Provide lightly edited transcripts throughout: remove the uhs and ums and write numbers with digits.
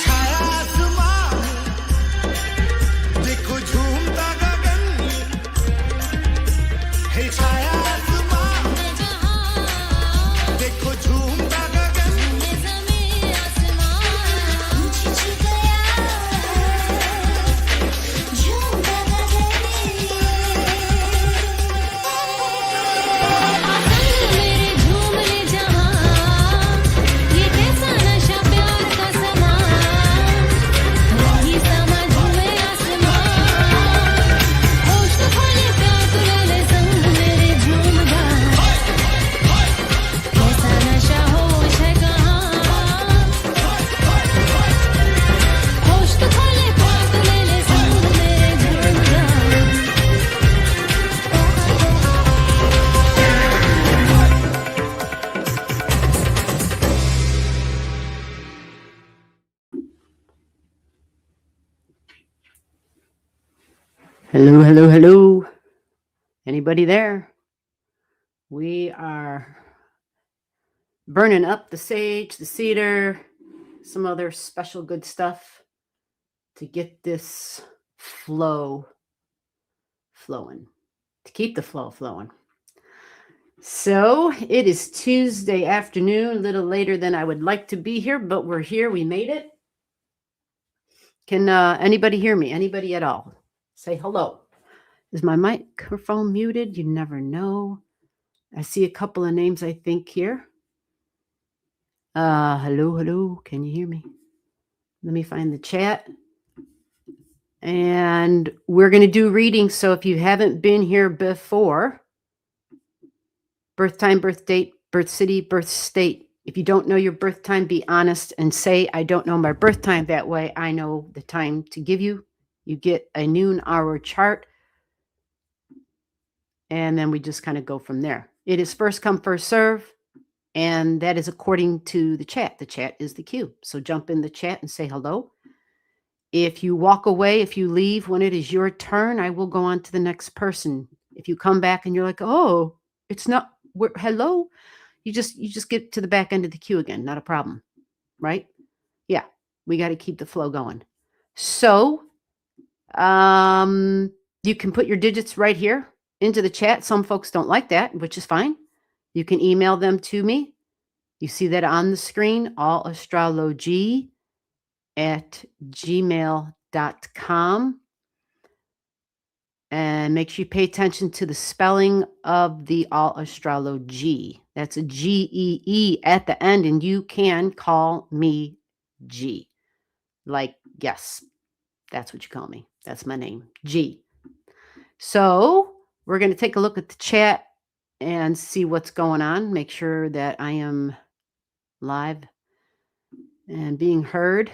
छाया आसमां देखो झूमता गगन है छाया आसमां देखो झूमता गगन Hello, hello, hello. Anybody there? We are burning up the sage, the cedar, some other special good stuff to get this flow flowing, to keep the flow flowing. So it is Tuesday afternoon, a little later than I would like to be here, but we're here. We made it. Can anybody hear me? Anybody at all? Say hello. Is my microphone muted? You never know. I see a couple of names, I think, here. Hello, hello. Can you hear me? Let me find the chat. And we're going to do readings. So if you haven't been here before, birth time, birth date, birth city, birth state. If you don't know your birth time, be honest and say, I don't know my birth time. That way I know the time to give you. You get a noon hour chart. And then we just kind of go from there. It is first come, first serve. And that is according to the chat. The chat is the cue. So jump in the chat and say hello. If you walk away, if you leave when it is your turn, I will go on to the next person. If you come back and you're like, oh, it's not, hello, you just get to the back end of the queue again. Not a problem, right? Yeah, we got to keep the flow going. So you can put your digits right here into the chat. Some folks don't like that, which is fine. You can email them to me. You see that on the screen, allastrology@gmail.com. And make sure you pay attention to the spelling of the Allastrology. That's a G-E-E at the end, and you can call me G. Like, yes, that's what you call me. That's my name, G. So we're going to take a look at the chat and see what's going on. Make sure that I am live and being heard.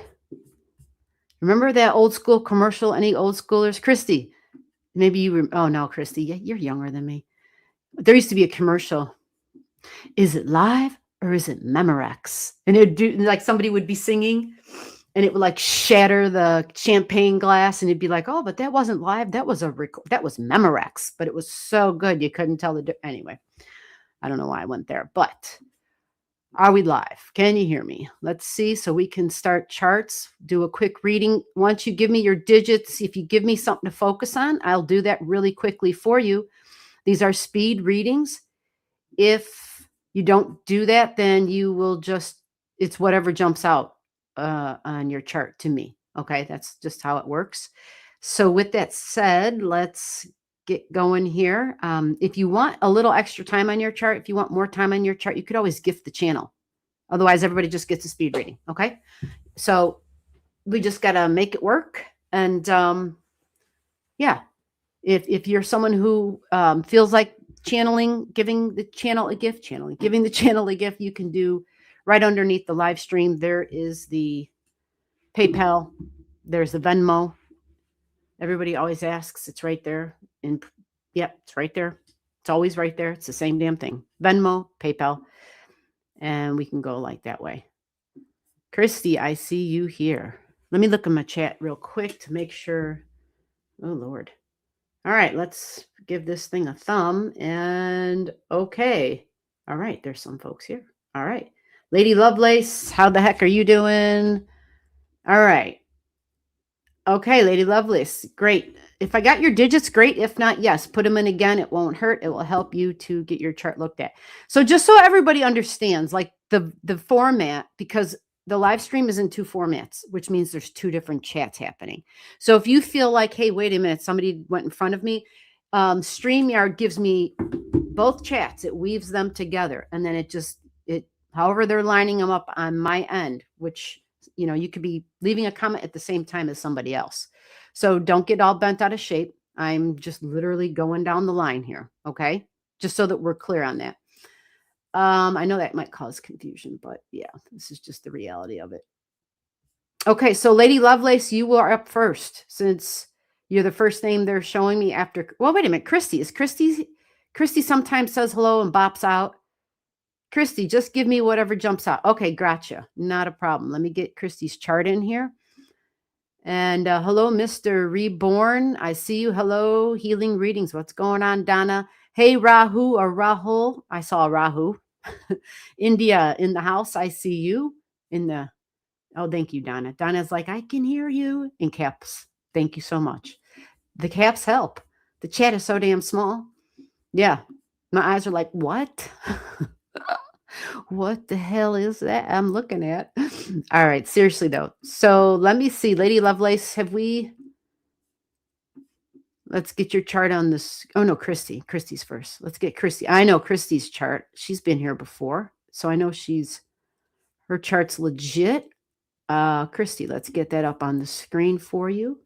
Remember that old school commercial? Any old schoolers? Christy, maybe you oh no, Christy, you're younger than me. There used to be a commercial. Is it live or is it Memorex? And it would do, like, somebody would be singing and it would like shatter the champagne glass, and it'd be like, oh, but that wasn't live. That was that was Memorex, but it was so good you couldn't tell the difference. Anyway, I don't know why I went there, but are we live? Can you hear me? Let's see. So we can start charts, do a quick reading. Once you give me your digits, if you give me something to focus on, I'll do that really quickly for you. These are speed readings. If you don't do that, then you will just, it's whatever jumps out on your chart to me. Okay, that's just how it works. So with that said, let's get going here. If you want a little extra time on your chart, if you want more time on your chart, you could always gift the channel. Otherwise, everybody just gets a speed reading. Okay, so we just got to make it work. And yeah, if you're someone who feels like giving the channel a gift, you can do right underneath the live stream. There is the PayPal. There's the Venmo. Everybody always asks. It's right there. And yep, it's right there. It's always right there. It's the same damn thing. Venmo, PayPal. And we can go like that way. Christy, I see you here. Let me look at my chat real quick to make sure. Oh, Lord. All right, let's give this thing a thumb. And okay. All right, there's some folks here. All right. Lady Lovelace, how the heck are you doing? All right. Okay, Lady Lovelace, great. If I got your digits, great. If not, yes, put them in again. It won't hurt. It will help you to get your chart looked at. So just so everybody understands, like the format, because the live stream is in two formats, which means there's two different chats happening. So if you feel like, hey, wait a minute, somebody went in front of me, StreamYard gives me both chats. It weaves them together, and then it however they're lining them up on my end, which you could be leaving a comment at the same time as somebody else. So don't get all bent out of shape. I'm just literally going down the line here. Okay. Just so that we're clear on that. I know that might cause confusion, but yeah, this is just the reality of it. Okay. So Lady Lovelace, you are up first since you're the first name they're showing me after. Well, wait a minute. Christy sometimes says hello and bops out. Christy, just give me whatever jumps out. Okay, gotcha. Not a problem. Let me get Christy's chart in here. And hello, Mr. Reborn. I see you. Hello, Healing Readings. What's going on, Donna? Hey, Rahu or Rahul. I saw Rahu. India in the house. I see you in the. Oh, thank you, Donna. Donna's like, I can hear you in caps. Thank you so much. The caps help. The chat is so damn small. Yeah. My eyes are like, what? What the hell is that I'm looking at? All right, seriously though. So let me see, Lady Lovelace, let's get your chart on this. Oh no, Christy's first. Let's get Christy. I know Christy's chart. She's been here before. So I know her chart's legit. Christy, let's get that up on the screen for you.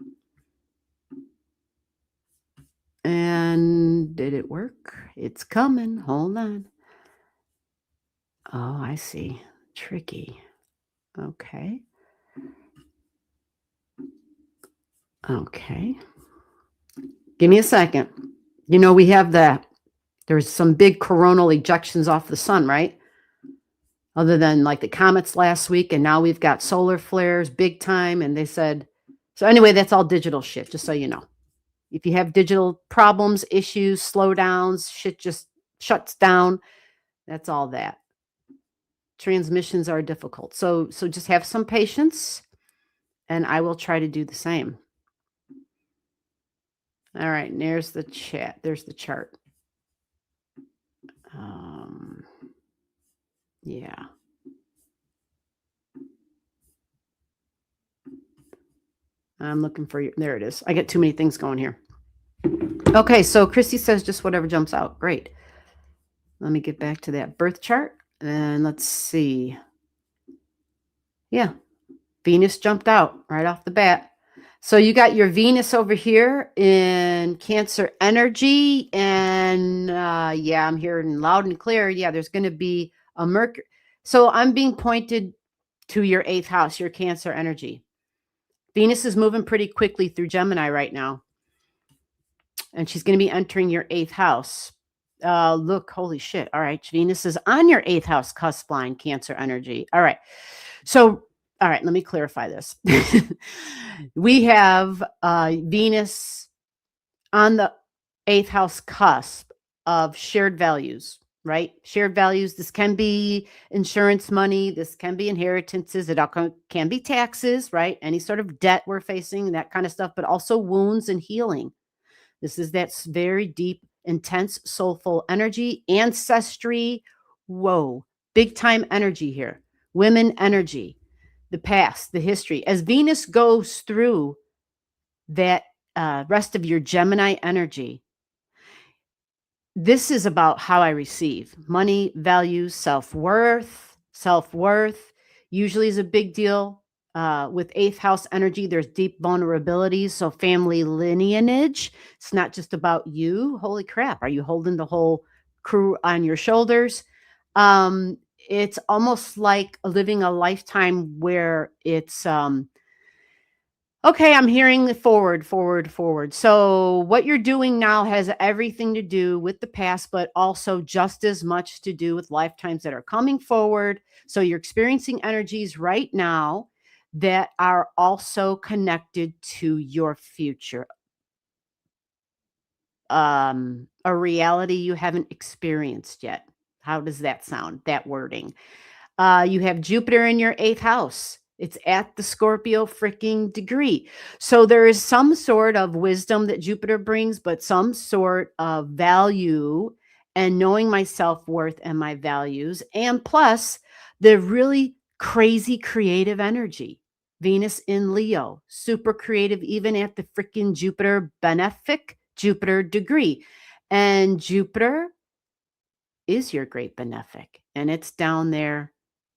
And did it work? It's coming. Hold on. Oh, I see. Tricky. Okay. Okay. Give me a second. We have there's some big coronal ejections off the sun, right? Other than like the comets last week. And now we've got solar flares big time. And they said, so anyway, that's all digital shit, just so you know. If you have digital problems, issues, slowdowns, shit just shuts down. That's all that. Transmissions are difficult. So just have some patience and I will try to do the same. All right, and there's the chat. There's the chart. Yeah. I'm looking for you. There it is. I get too many things going here. Okay, so Christy says just whatever jumps out. Great. Let me get back to that birth chart. And let's see. Yeah, Venus jumped out right off the bat. So you got your Venus over here in Cancer energy. And yeah, I'm hearing loud and clear. Yeah, there's going to be a Mercury. So I'm being pointed to your 8th house, your Cancer energy. Venus is moving pretty quickly through Gemini right now. And she's going to be entering your 8th house. Look, holy shit. All right. Venus is on your 8th house cusp line, Cancer energy. All right. So, all right, let me clarify this. We have Venus on the 8th house cusp of shared values, right? Shared values. This can be insurance money. This can be inheritances. It can be taxes, right? Any sort of debt we're facing, that kind of stuff, but also wounds and healing. This is that very deep, intense, soulful energy, ancestry. Whoa, big time energy here. Women energy, the past, the history. As Venus goes through that rest of your Gemini energy, this is about how I receive money, values, self-worth. Self-worth usually is a big deal. With 8th house energy, there's deep vulnerabilities. So family lineage, it's not just about you. Holy crap. Are you holding the whole crew on your shoulders? It's almost like living a lifetime where it's, okay, I'm hearing the forward. So what you're doing now has everything to do with the past, but also just as much to do with lifetimes that are coming forward. So you're experiencing energies right now that are also connected to your future. A reality you haven't experienced yet. How does that sound? That wording. You have Jupiter in your 8th house. It's at the Scorpio freaking degree. So there is some sort of wisdom that Jupiter brings, but some sort of value and knowing my self-worth and my values. And plus the really crazy creative energy. Venus in Leo, super creative, even at the freaking Jupiter benefic Jupiter degree. And Jupiter is your great benefic. And it's down there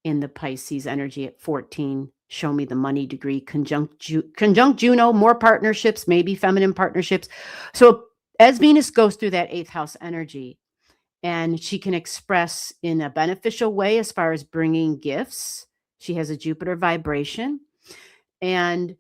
in the Pisces energy at 14. Show me the money degree, conjunct Juno, more partnerships, maybe feminine partnerships. So as Venus goes through that 8th house energy, and she can express in a beneficial way as far as bringing gifts. She has a Jupiter vibration, and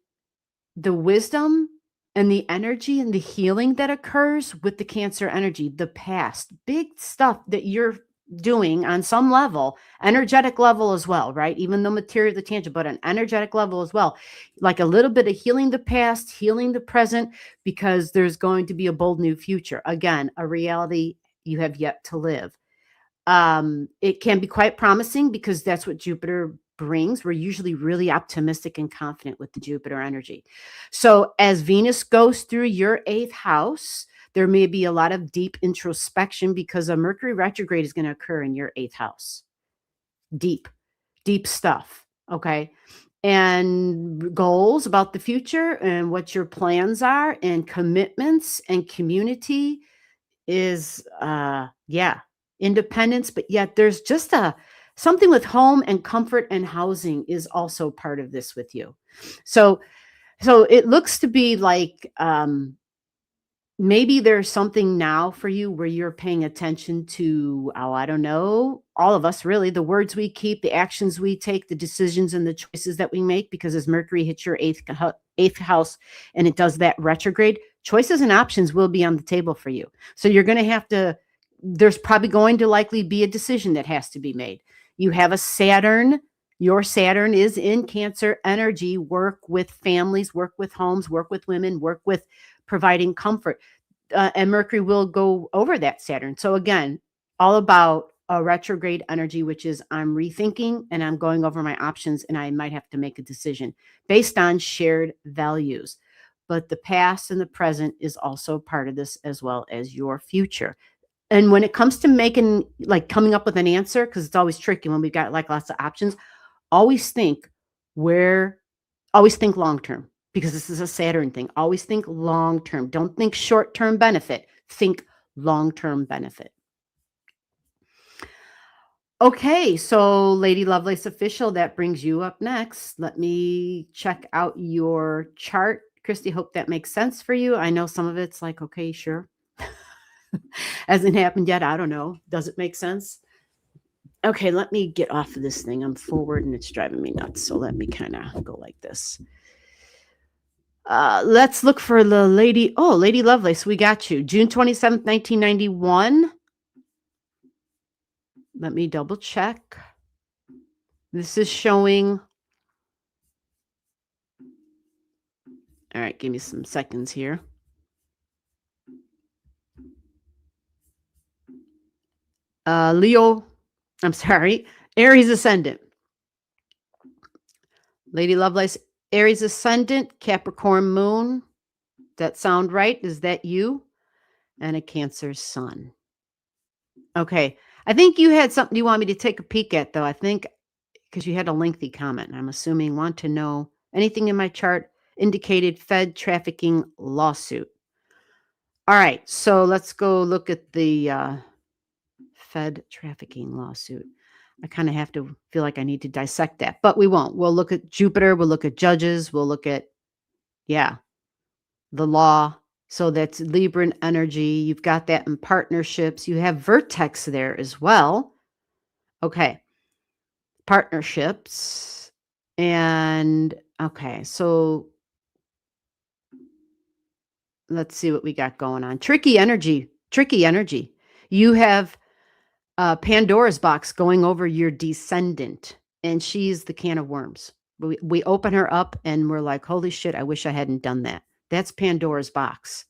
the wisdom and the energy and the healing that occurs with the Cancer energy, the past, big stuff that you're doing on some level, energetic level as well, right? Even though material, the tangent, but an energetic level as well. Like a little bit of healing the past, healing the present, because there's going to be a bold new future. Again, a reality you have yet to live. It can be quite promising because that's what Jupiter brings. We're usually really optimistic and confident with the Jupiter energy. So as Venus goes through your 8th house, there may be a lot of deep introspection because a Mercury retrograde is going to occur in your 8th house. Deep stuff. Okay. And goals about the future and what your plans are and commitments and community is, independence, but yet there's just something with home and comfort and housing is also part of this with you. So it looks to be like, maybe there's something now for you where you're paying attention to, I don't know, all of us really, the words we keep, the actions we take, the decisions and the choices that we make, because as Mercury hits your 8th house and it does that retrograde, choices and options will be on the table for you. So you're going to have to, there's probably going to likely be a decision that has to be made. You have a Saturn. Your Saturn is in Cancer energy. Work with families, work with homes, work with women, work with providing comfort. And Mercury will go over that Saturn. So again, all about a retrograde energy, which is I'm rethinking and I'm going over my options and I might have to make a decision based on shared values. But the past and the present is also part of this, as well as your future. And when it comes to coming up with an answer, because it's always tricky when we've got like lots of options, always think long-term, because this is a Saturn thing. Always think long-term. Don't think short-term benefit. Think long-term benefit. Okay, so Lady Lovelace Official, that brings you up next. Let me check out your chart. Christy, hope that makes sense for you. I know some of it's like, okay, sure. Hasn't happened yet. I don't know. Does it make sense? Okay, let me get off of this thing. I'm forward and it's driving me nuts. So let me kind of go like this. Let's look for the Lady. Oh, Lady Lovelace, we got you. June 27th, 1991. Let me double check. This is showing. All right, give me some seconds here. Aries ascendant. Lady Lovelace, Aries ascendant, Capricorn moon. That sound right? Is that you? And a Cancer sun. Okay. I think you had something you want me to take a peek at, though. I think because you had a lengthy comment. I'm assuming want to know anything in my chart indicated Fed trafficking lawsuit. All right. So let's go look at the Fed trafficking lawsuit. I kind of have to feel like I need to dissect that, but we won't. We'll look at Jupiter. We'll look at judges. We'll look at, the law. So that's Libran energy. You've got that in partnerships. You have vertex there as well. Okay. Partnerships. And okay. So let's see what we got going on. Tricky energy. You have Pandora's box going over your descendant, and she's the can of worms. We open her up and we're like, holy shit, I wish I hadn't done that. That's Pandora's box.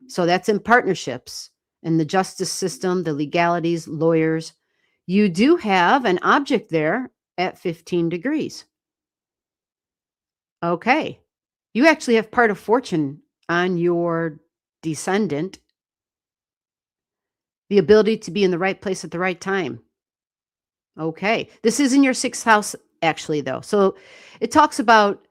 So that's in partnerships and the justice system, the legalities, lawyers. You do have an object there at 15 degrees. Okay. You actually have part of fortune on your descendant, the ability to be in the right place at the right time. Okay. This is in your sixth house, actually, though. So it talks about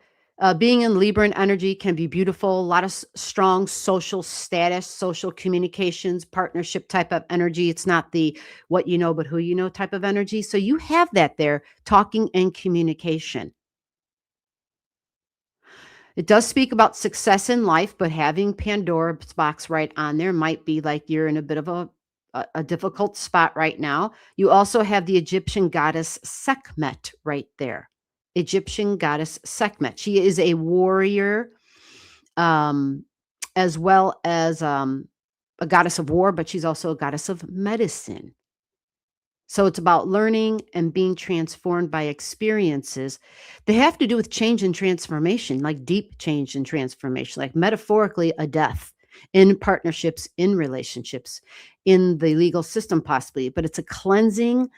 being in Libran energy can be beautiful, a lot of strong social status, social communications, partnership type of energy. It's not the what you know, but who you know type of energy. So you have that there, talking and communication. It does speak about success in life, but having Pandora's box right on there might be like you're in a bit of a difficult spot right now. You also have the Egyptian goddess Sekhmet right there. Egyptian goddess Sekhmet. She is a warrior, um, as well as a goddess of war, but she's also a goddess of medicine. So it's about learning and being transformed by experiences. They have to do with change and transformation, like deep change and transformation, like metaphorically a death in partnerships, in relationships, in the legal system, possibly. But it's a cleansing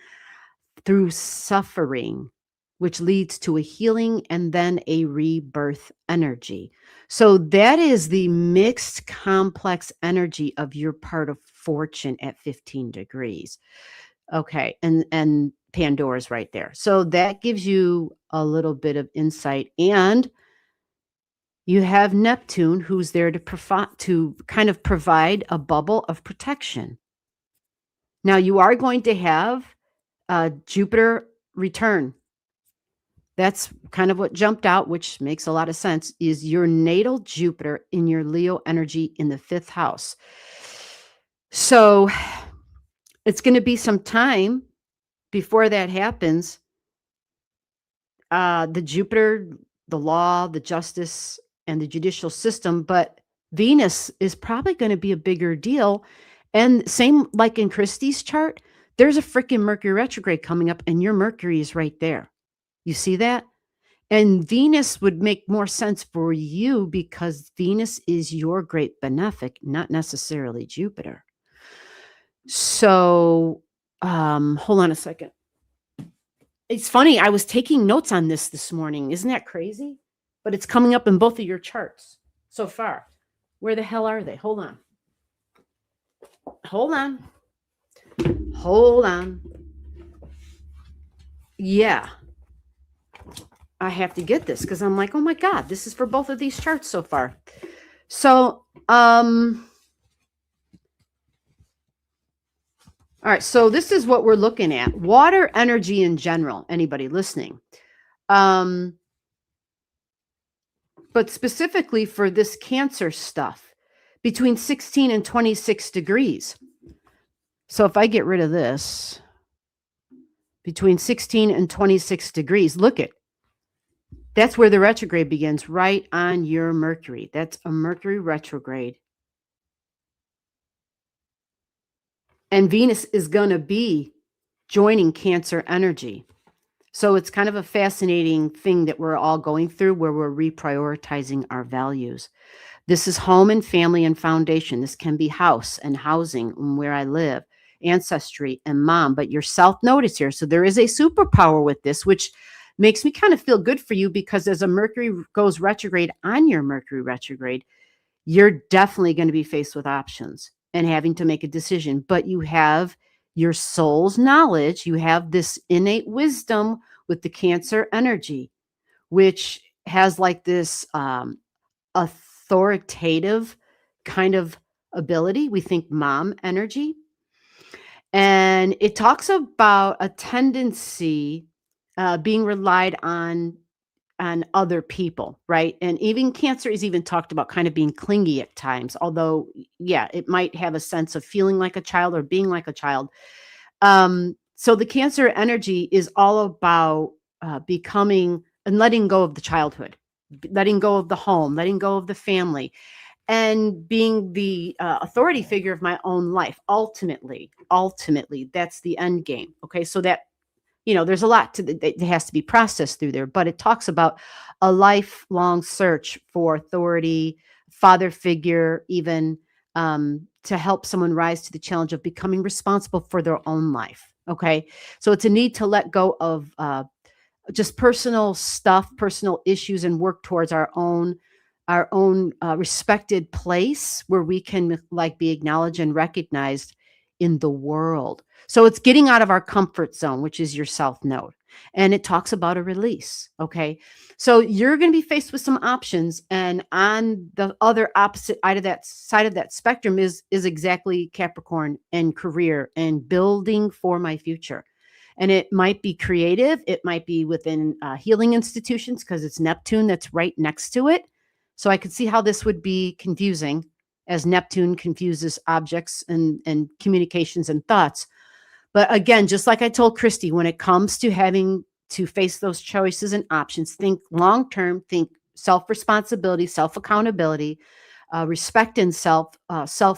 through suffering, which leads to a healing and then a rebirth energy. So that is the mixed, complex energy of your part of fortune at 15 degrees. Okay, and Pandora's right there. So that gives you a little bit of insight, and you have Neptune who's there to kind of provide a bubble of protection. Now you are going to have Jupiter return. That's kind of what jumped out, which makes a lot of sense, is your natal Jupiter in your Leo energy in the 5th house. So it's going to be some time before that happens. The Jupiter, the law, the justice, and the judicial system, but Venus is probably going to be a bigger deal. And same like in Christie's chart, there's a freaking Mercury retrograde coming up, and your Mercury is right there. You see that? And Venus would make more sense for you because Venus is your great benefic, not necessarily Jupiter. So, hold on a second. It's funny, I was taking notes on this morning. Isn't that crazy? But it's coming up in both of your charts so far. Where the hell are they? Hold on. Hold on. Hold on. Yeah. I have to get this because I'm like, oh my God, this is for both of these charts so far. So, all right, so this is what we're looking at. Water energy in general, anybody listening. But specifically for this Cancer stuff, between 16 and 26 degrees. So if I get rid of this, between 16 and 26 degrees, look it. That's where the retrograde begins, right on your Mercury. That's a Mercury retrograde. And Venus is going to be joining Cancer energy. So it's kind of a fascinating thing that we're all going through where we're reprioritizing our values. This is home and family and foundation. This can be house and housing and where I live, ancestry and mom, but your South Node is here. So there is a superpower with this, which makes me kind of feel good for you because as a Mercury goes retrograde on your Mercury retrograde, you're definitely going to be faced with options and having to make a decision. But you have your soul's knowledge. You have this innate wisdom with the Cancer energy, which has like this authoritative kind of ability. We think mom energy. And it talks about a tendency being relied on other people, right? And even Cancer is even talked about kind of being clingy at times, although, yeah, it might have a sense of feeling like a child or being like a child. So the Cancer energy is all about becoming and letting go of the childhood, letting go of the home, letting go of the family, and being the authority figure of my own life. Ultimately, that's the end game. Okay, so that there's a lot that has to be processed through there, but it talks about a lifelong search for authority, father figure, even to help someone rise to the challenge of becoming responsible for their own life. Okay. So it's a need to let go of just personal stuff, personal issues, and work towards our own respected place where we can like be acknowledged and recognized in the world. So it's getting out of our comfort zone, which is your south node. And it talks about a release. Okay. So you're going to be faced with some options. And on the other opposite side of that spectrum is exactly Capricorn and career and building for my future. And it might be creative. It might be within healing institutions because it's Neptune that's right next to it. So I could see how this would be confusing as Neptune confuses objects and communications and thoughts. But again, just like I told Christy, when it comes to having to face those choices and options, think long term, think self responsibility, self accountability, respect and self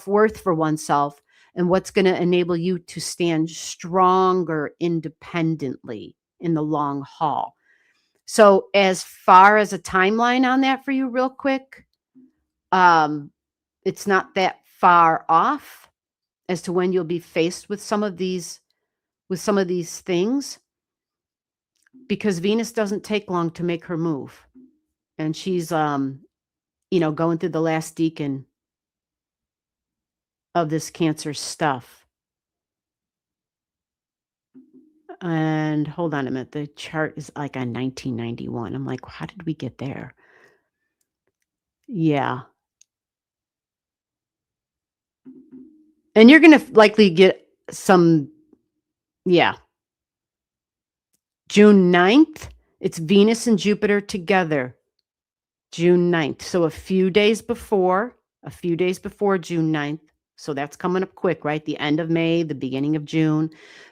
worth for oneself, and what's going to enable you to stand stronger independently in the long haul. So, as far as a timeline on that for you, real quick, it's not that far off as to when you'll be faced with some of these things, because Venus doesn't take long to make her move, and she's going through the last decan of this Cancer stuff. And hold on a minute, the chart is like on 1991. I'm like, how did we get there? Yeah. And you're going to likely get some, yeah. June 9th, it's Venus and Jupiter together. June 9th. So a few days before June 9th. So that's coming up quick, right? The end of May, the beginning of June.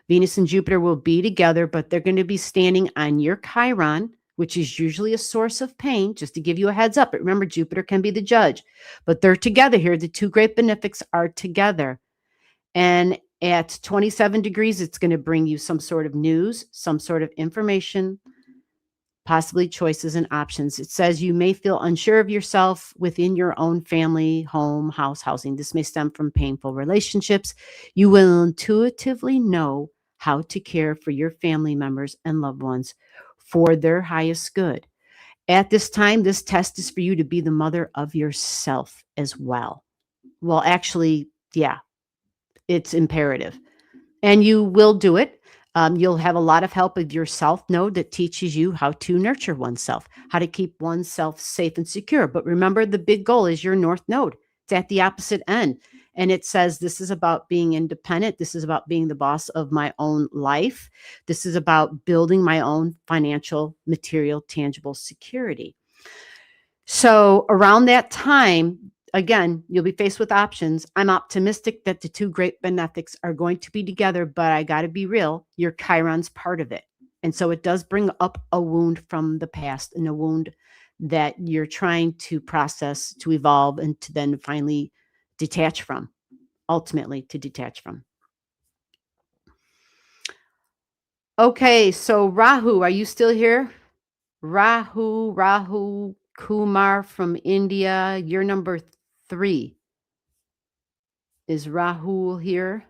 Venus and Jupiter will be together, but they're going to be standing on your Chiron, which is usually a source of pain, just to give you a heads up. But remember, Jupiter can be the judge, but they're together here. The two great benefics are together. And at 27 degrees, it's going to bring you some sort of news, some sort of information, possibly choices and options. It says you may feel unsure of yourself within your own family, home, house, housing. This may stem from painful relationships. You will intuitively know how to care for your family members and loved ones for their highest good. At this time, this test is for you to be the mother of yourself as well. Well, actually, yeah, it's imperative. And you will do it. You'll have a lot of help with your South node that teaches you how to nurture oneself, how to keep oneself safe and secure. But remember, the big goal is your North node. It's at the opposite end. And it says this is about being independent. This is about being the boss of my own life. This is about building my own financial, material, tangible security. So around that time, again, you'll be faced with options. I'm optimistic that the two great benefics are going to be together, but I got to be real. Your Chiron's part of it. And so it does bring up a wound from the past, and a wound that you're trying to process, to evolve, and to then finally detach from, ultimately to detach from. Okay, so Rahu, are you still here? Rahu Kumar from India. You're number 3. Is Rahul here?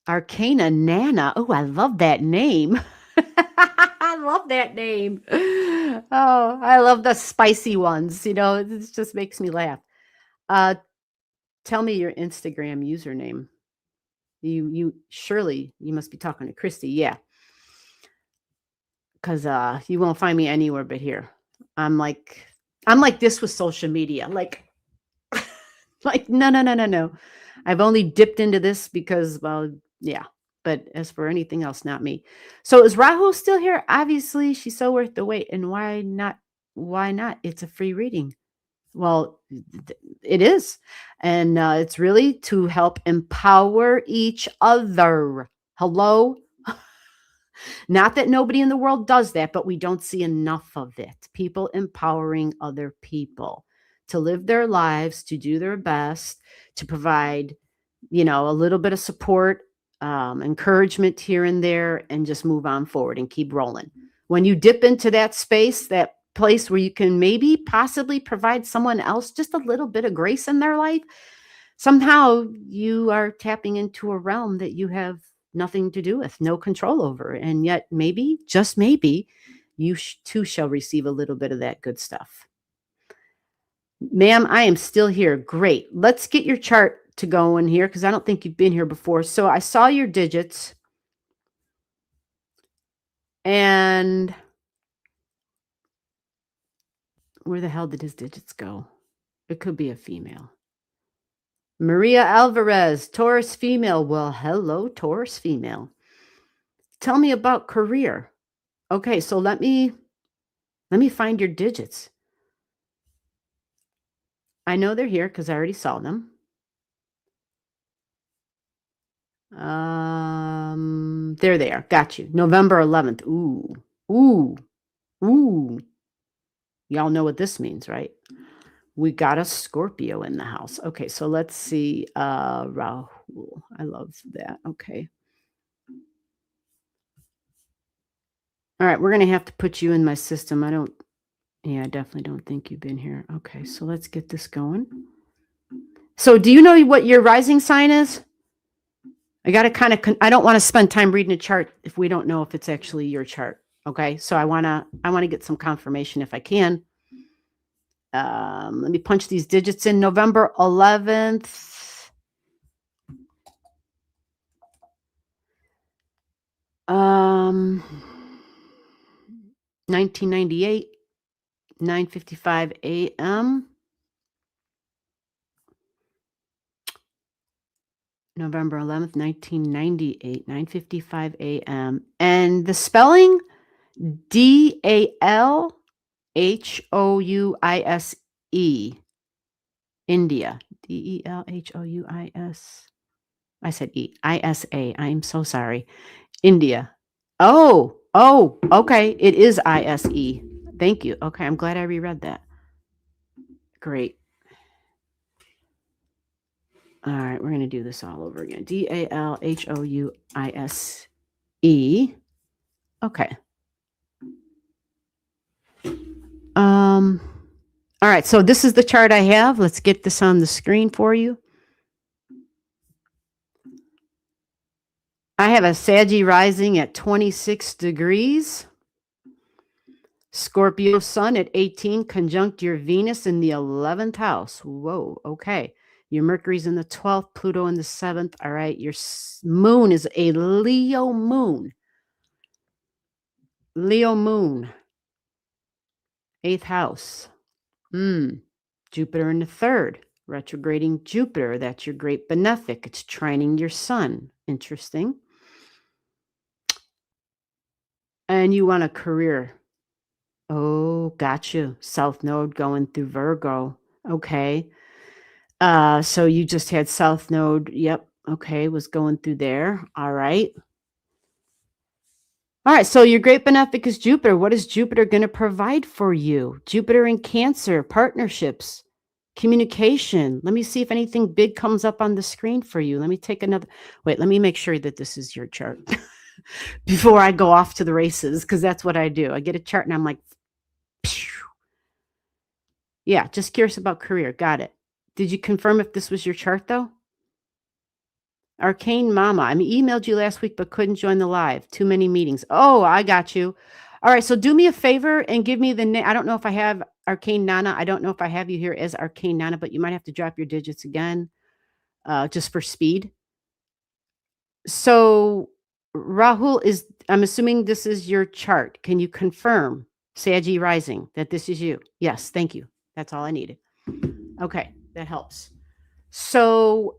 Arcana Nana. Oh, I love that name. I love that name. Oh, I love the spicy ones. It just makes me laugh. Tell me your Instagram username. You surely you must be talking to Christy. Yeah. Because you won't find me anywhere but here. I'm like this with social media. Like no. I've only dipped into this because, well, yeah. But as for anything else, not me. So is Rahu still here? Obviously, she's so worth the wait. And why not? Why not? It's a free reading. Well, it is. And it's really to help empower each other. Hello? Not that nobody in the world does that, but we don't see enough of it. People empowering other people to live their lives, to do their best, to provide, a little bit of support, encouragement here and there, and just move on forward and keep rolling. When you dip into that space, that place where you can maybe possibly provide someone else just a little bit of grace in their life. Somehow you are tapping into a realm that you have nothing to do with, no control over. And yet, maybe, just maybe, you too shall receive a little bit of that good stuff. Ma'am, I am still here. Great. Let's get your chart to go in here because I don't think you've been here before. So I saw your digits. And where the hell did his digits go? It could be a female. Maria Alvarez, Taurus female. Well, hello, Taurus female. Tell me about career. Okay, so let me find your digits. I know they're here because I already saw them. There they are. Got you. November 11th. Ooh. Y'all know what this means, right? We got a Scorpio in the house. Okay, so let's see. Rahul. I love that. Okay. All right, we're going to have to put you in my system. I definitely don't think you've been here. Okay, so let's get this going. So do you know what your rising sign is? I got to I don't want to spend time reading a chart if we don't know if it's actually your chart. Okay, so I want to get some confirmation if I can. Let me punch these digits in. November 11th. 1998, 9:55 a.m. November 11th, 1998, 9:55 a.m. And the spelling, Dalhouise, India. Delhouis. I said E. ISA. I'm so sorry. India. Oh, okay. It is ISE. Thank you. Okay, I'm glad I reread that. Great. All right, we're going to do this all over again. Dalhouise. Okay. All right, so this is the chart I have. Let's get this on the screen for you. I have a Saggy rising at 26 degrees. Scorpio sun at 18, conjunct your Venus in the 11th house. Whoa, okay. Your Mercury's in the 12th, Pluto in the 7th. All right, your moon is a Leo moon. Leo moon. 8th house. Jupiter in the 3rd. Retrograding Jupiter. That's your great benefic. It's trining your sun. Interesting. And you want a career. Oh, got you. South Node going through Virgo. Okay. So you just had South Node. Yep. Okay. Was going through there. All right. All right. So your great benefic is Jupiter. What is Jupiter going to provide for you? Jupiter in Cancer, partnerships, communication. Let me see if anything big comes up on the screen for you. Let me take another. Wait, let me make sure that this is your chart before I go off to the races, because that's what I do. I get a chart and I'm like, phew. Yeah, just curious about career. Got it. Did you confirm if this was your chart, though? Arcane Mama. I emailed you last week, but couldn't join the live. Too many meetings. Oh, I got you. All right, so do me a favor and give me the name. I don't know if I have Arcane Nana. I don't know if I have you here as Arcane Nana, but you might have to drop your digits again just for speed. So Rahul I'm assuming this is your chart. Can you confirm, Saggy Rising, that this is you? Yes, thank you. That's all I needed. Okay, that helps. So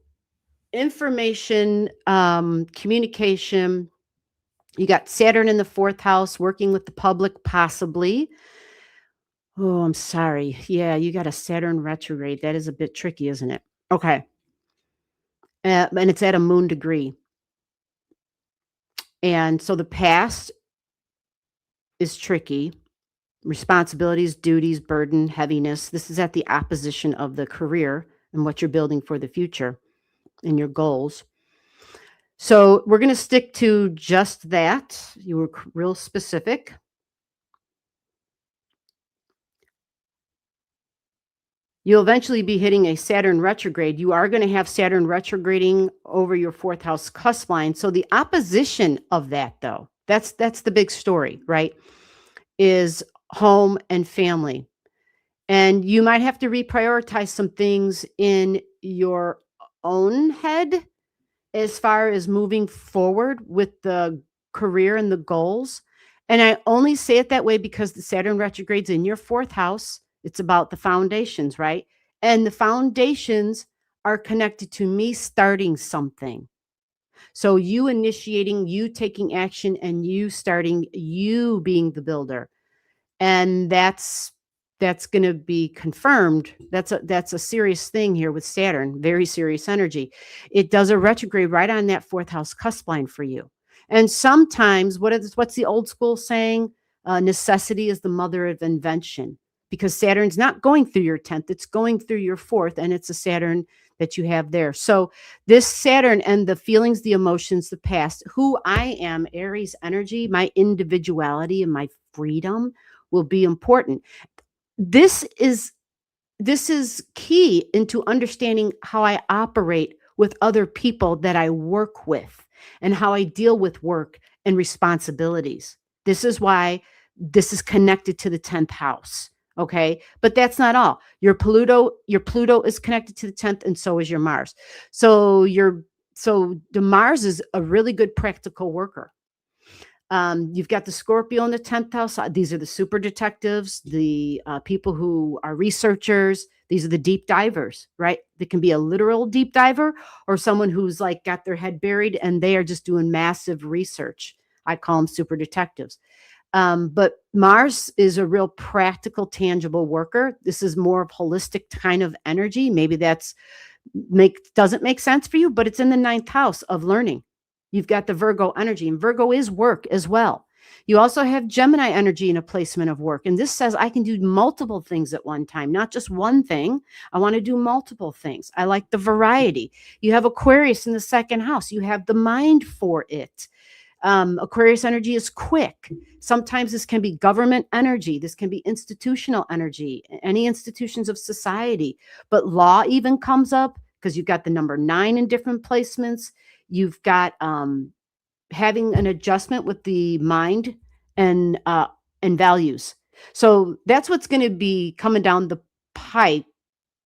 information, communication, you got Saturn in the 4th house, working with the public, possibly. Oh, I'm sorry. Yeah, you got a Saturn retrograde. That is a bit tricky, isn't it? Okay. And it's at a moon degree. And so the past is tricky. Responsibilities, duties, burden, heaviness. This is at the opposition of the career and what you're building for the future and your goals. So we're going to stick to just that. You were real specific. You'll eventually be hitting a Saturn retrograde. You are going to have Saturn retrograding over your fourth house cusp line. So the opposition of that, though, that's the big story, right? Is home and family. And you might have to reprioritize some things in your own head as far as moving forward with the career and the goals. And I only say it that way because the Saturn retrogrades in your fourth house. It's about the foundations, right? And the foundations are connected to me starting something. So you initiating, you taking action, and you starting, you being the builder. And that's going to be confirmed. That's a serious thing here with Saturn, very serious energy. It does a retrograde right on that fourth house cusp line for you. And sometimes what's the old school saying? Necessity is the mother of invention, because Saturn's not going through your 10th, it's going through your fourth, and it's a Saturn that you have there. So this Saturn and the feelings, the emotions, the past, who I am, Aries energy, my individuality and my freedom will be important. This is key into understanding how I operate with other people that I work with and how I deal with work and responsibilities. This is why this is connected to the 10th house. Okay. But that's not all. Your Pluto is connected to the 10th, and so is your Mars. So the Mars is a really good practical worker. You've got the Scorpio in the 10th house. These are the super detectives, the people who are researchers. These are the deep divers, right? They can be a literal deep diver or someone who's like got their head buried and they are just doing massive research. I call them super detectives. But Mars is a real practical, tangible worker. This is more of holistic kind of energy. Maybe doesn't make sense for you, but it's in the 9th house of learning. You've got the Virgo energy, and Virgo is work as well. You also have Gemini energy in a placement of work. And this says I can do multiple things at one time, not just one thing. I want to do multiple things. I like the variety. You have Aquarius in the 2nd house. You have the mind for it. Aquarius energy is quick. Sometimes this can be government energy. This can be institutional energy, any institutions of society. But law even comes up because you've got the number 9 in different placements. You've got having an adjustment with the mind and values. So that's what's going to be coming down the pipe.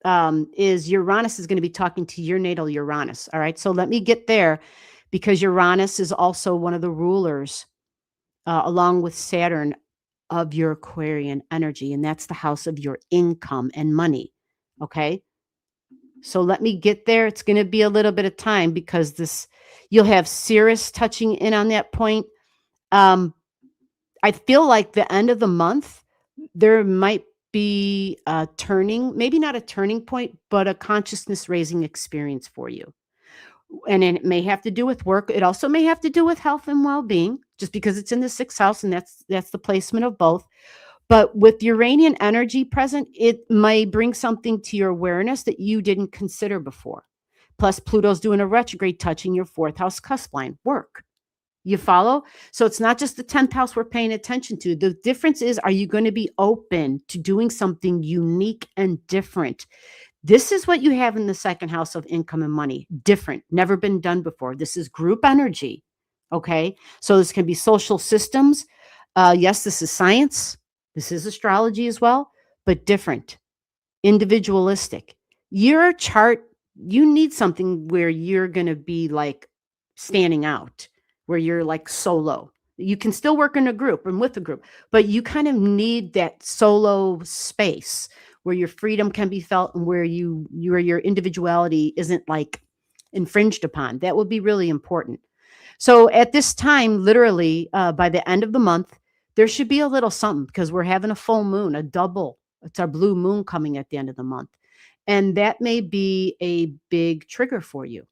Is Uranus is going to be talking to your natal Uranus. All right. So let me get there, because Uranus is also one of the rulers, along with Saturn, of your Aquarian energy. And that's the house of your income and money. Okay. So let me get there. It's going to be a little bit of time because you'll have Sirius touching in on that point. I feel like the end of the month, there might be a turning, maybe not a turning point, but a consciousness raising experience for you. And it may have to do with work. It also may have to do with health and well-being, just because it's in the 6th house, and that's the placement of both. But with Uranian energy present, it may bring something to your awareness that you didn't consider before. Plus, Pluto's doing a retrograde touching your 4th house cusp line, work. You follow? So it's not just the 10th house we're paying attention to. The difference is, are you going to be open to doing something unique and different? This is what you have in the 2nd house of income and money. Different, never been done before. This is group energy. Okay. So this can be social systems. Yes, this is science. This is astrology as well, but different, individualistic. Your chart, you need something where you're going to be like standing out, where you're like solo. You can still work in a group and with a group, but you kind of need that solo space where your freedom can be felt and where your individuality isn't like infringed upon. That would be really important. So at this time, literally by the end of the month, there should be a little something, because we're having a full moon, a double. It's our blue moon coming at the end of the month. And that may be a big trigger for you.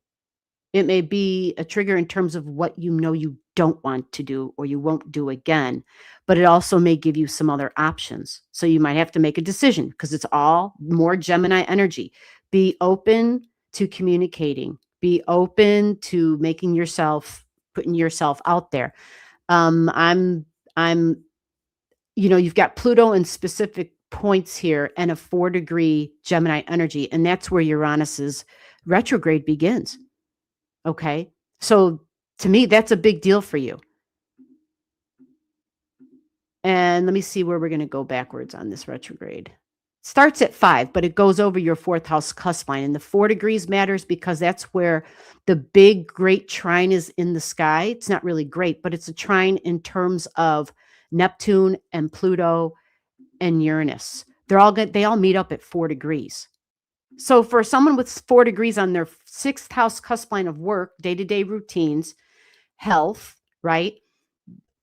It may be a trigger in terms of what you know you don't want to do or you won't do again, but it also may give you some other options. So you might have to make a decision, because it's all more Gemini energy. Be open to communicating. Be open to putting yourself out there. I'm you've got Pluto in specific points here and a 4-degree Gemini energy, and that's where Uranus's retrograde begins. Okay? So to me, that's a big deal for you. And let me see where we're going to go backwards on this retrograde. Starts at 5, but it goes over your 4th house cusp line. And the 4 degrees matters because that's where the big, great trine is in the sky. It's not really great, but it's a trine in terms of Neptune and Pluto and Uranus. They all meet up at 4 degrees. So for someone with 4 degrees on their 6th house cusp line of work, day-to-day routines, health, right?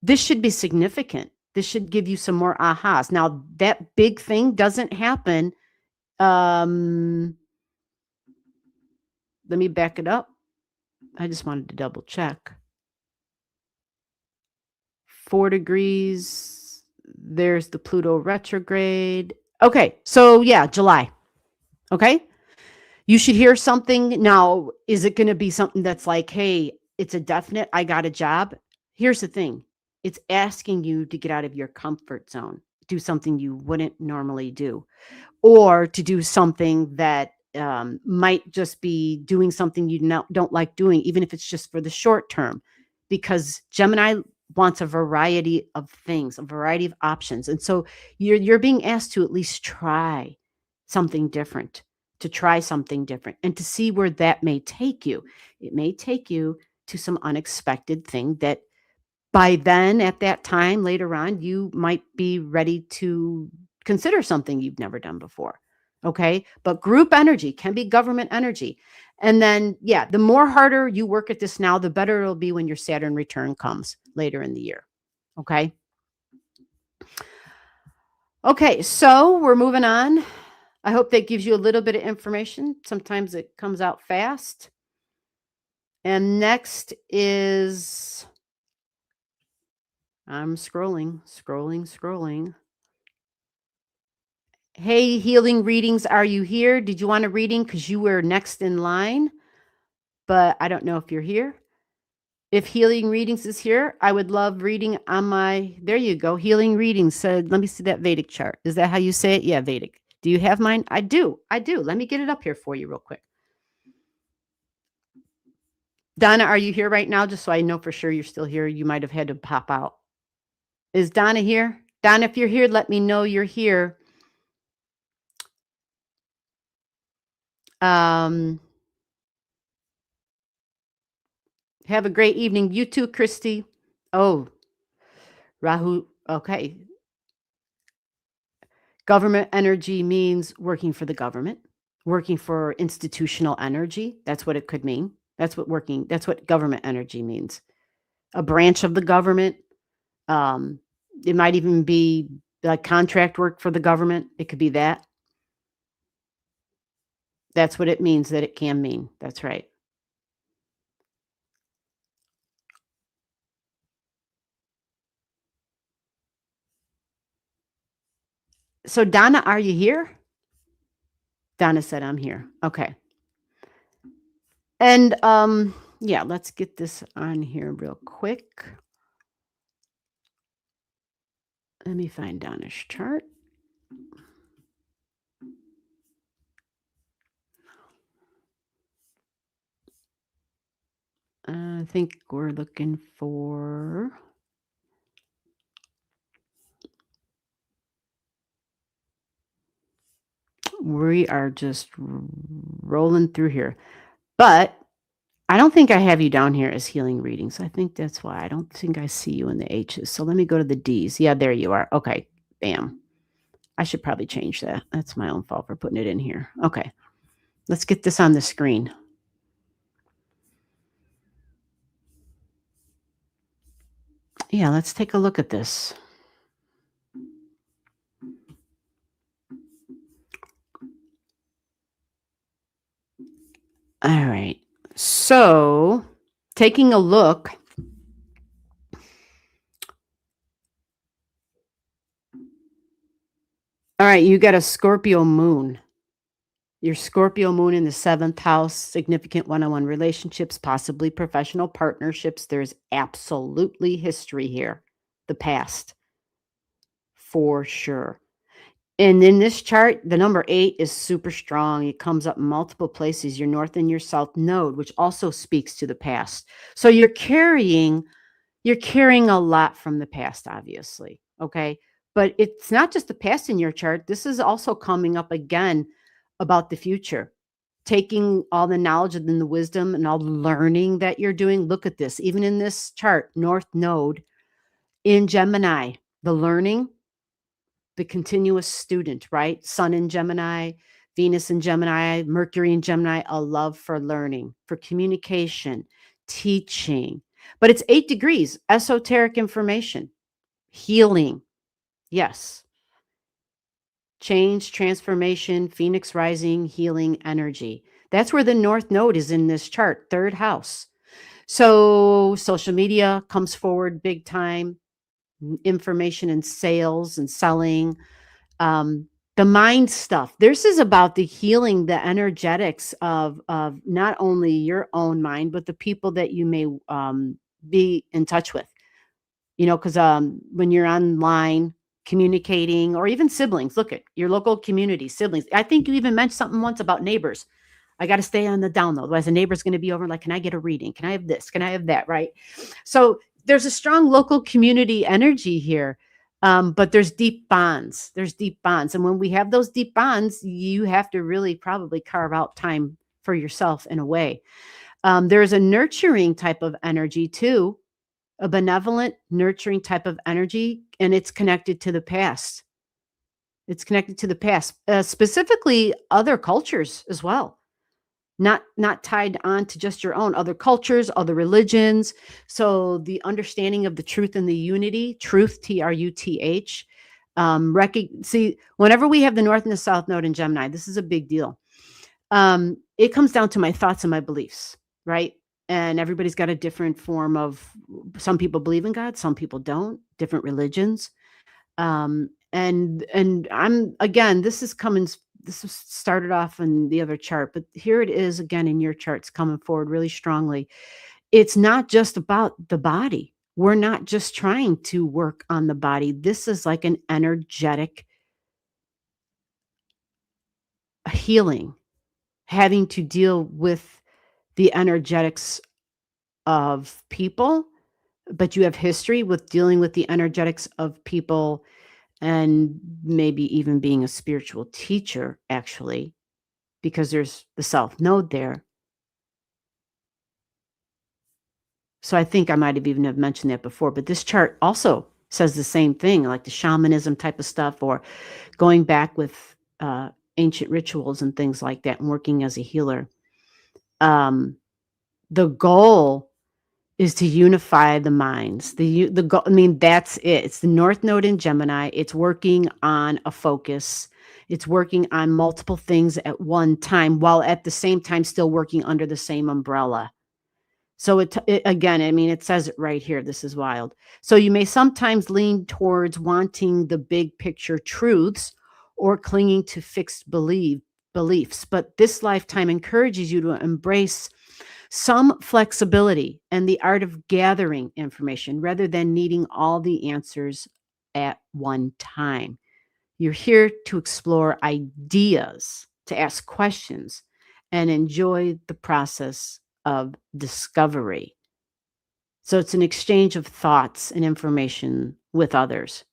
This should be significant. This should give you some more ahas. Now, that big thing doesn't happen. Let me back it up. I just wanted to double check. 4 degrees. There's the Pluto retrograde. Okay, so yeah, July. Okay? You should hear something. Now, is it going to be something that's like, hey, it's a definite, I got a job? Here's the thing. It's asking you to get out of your comfort zone, do something you wouldn't normally do, or to do something that might just be doing something you don't like doing, even if it's just for the short term, because Gemini wants a variety of things, a variety of options. And so you're being asked to at least try something different, to try something different and to see where that may take you. It may take you to some unexpected thing that by then, at that time, later on, you might be ready to consider something you've never done before. Okay. But group energy can be government energy. And then, yeah, the more harder you work at this now, the better it'll be when your Saturn return comes later in the year. Okay. Okay. So we're moving on. I hope that gives you a little bit of information. Sometimes it comes out fast. And next is, I'm scrolling. Hey, healing readings, are you here? Did you want a reading? Because you were next in line, but I don't know if you're here. If healing readings is here, I would love reading on my, there you go, healing readings. So let me see that Vedic chart. Is that how you say it? Yeah, Vedic. Do you have mine? I do. Let me get it up here for you real quick. Donna, are you here right now? Just so I know for sure you're still here. You might have had to pop out. Is Donna here? Donna, if you're here, let me know you're here. Have a great evening. You too, Christy. Oh, Rahu. Okay. Government energy means working for the government, working for institutional energy. That's what it could mean. That's what government energy means. A branch of the government. It might even be like contract work for the government. It could be that. That's what it means that it can mean. That's right. So Donna, are you here? Donna said, I'm here. Okay. And yeah, let's get this on here real quick. Let me find Donna's chart. I think we're looking for, we are just rolling through here. But I don't think I have you down here as healing readings. I think that's why I don't think I see you in the H's. So let me go to the D's. Yeah, there you are. Okay, bam. I should probably change that. That's my own fault for putting it in here. Okay, let's get this on the screen. Yeah, let's take a look at this. All right. So, taking a look. All right, you got a Scorpio moon. Your Scorpio moon in the 7th house, significant one-on-one relationships, possibly professional partnerships. There's absolutely history here, the past, for sure. And in this chart, the number 8 is super strong. It comes up in multiple places, your north and your south node, which also speaks to the past. So you're carrying a lot from the past, obviously. Okay. But it's not just the past in your chart. This is also coming up again about the future. Taking all the knowledge and the wisdom and all the learning that you're doing. Look at this. Even in this chart, North Node in Gemini, the learning, the continuous student, right? Sun in Gemini, Venus in Gemini, Mercury in Gemini, a love for learning, for communication, teaching. But it's 8 degrees, esoteric information, healing. Yes. Change, transformation, Phoenix rising, healing energy. That's where the North Node is in this chart, third house. So social media comes forward big time, information and sales and selling, the mind stuff. This is about the healing, the energetics of not only your own mind, but the people that you may be in touch with. Because when you're online communicating, or even siblings, look at your local community, siblings. I think you even mentioned something once about neighbors. I got to stay on the down low. Otherwise, a neighbor's going to be over like, can I get a reading? Can I have this? Can I have that? Right. So there's a strong local community energy here. But there's deep bonds. There's deep bonds. And when we have those deep bonds, you have to really probably carve out time for yourself in a way. There's a nurturing type of energy too, a benevolent, nurturing type of energy, and it's connected to the past. It's connected to the past, specifically other cultures as well. Not tied on to just your own, other cultures, other religions. So the understanding of the truth and the unity, truth, Truth. See, whenever we have the North and the South Node in Gemini, this is a big deal. It comes down to my thoughts and my beliefs, right? And everybody's got a different form of, some people believe in God, some people don't, different religions. And I'm, again, this was started off in the other chart, but here it is again in your charts coming forward really strongly. It's not just about the body. We're not just trying to work on the body. This is like an energetic healing, having to deal with the energetics of people, but you have history with dealing with the energetics of people, and maybe even being a spiritual teacher, actually, because there's the South Node there. So I think I might have even have mentioned that before, but this chart also says the same thing, like the shamanism type of stuff, or going back with ancient rituals and things like that, and working as a healer. The goal is to unify the minds. The goal, I mean, that's it. It's the North Node in Gemini. It's working on a focus. It's working on multiple things at one time, while at the same time still working under the same umbrella. So it again, I mean, it says it right here. This is wild. So you may sometimes lean towards wanting the big picture truths or clinging to fixed beliefs, but this lifetime encourages you to embrace some flexibility and the art of gathering information rather than needing all the answers at one time. You're here to explore ideas, to ask questions, and enjoy the process of discovery. So it's an exchange of thoughts and information with others.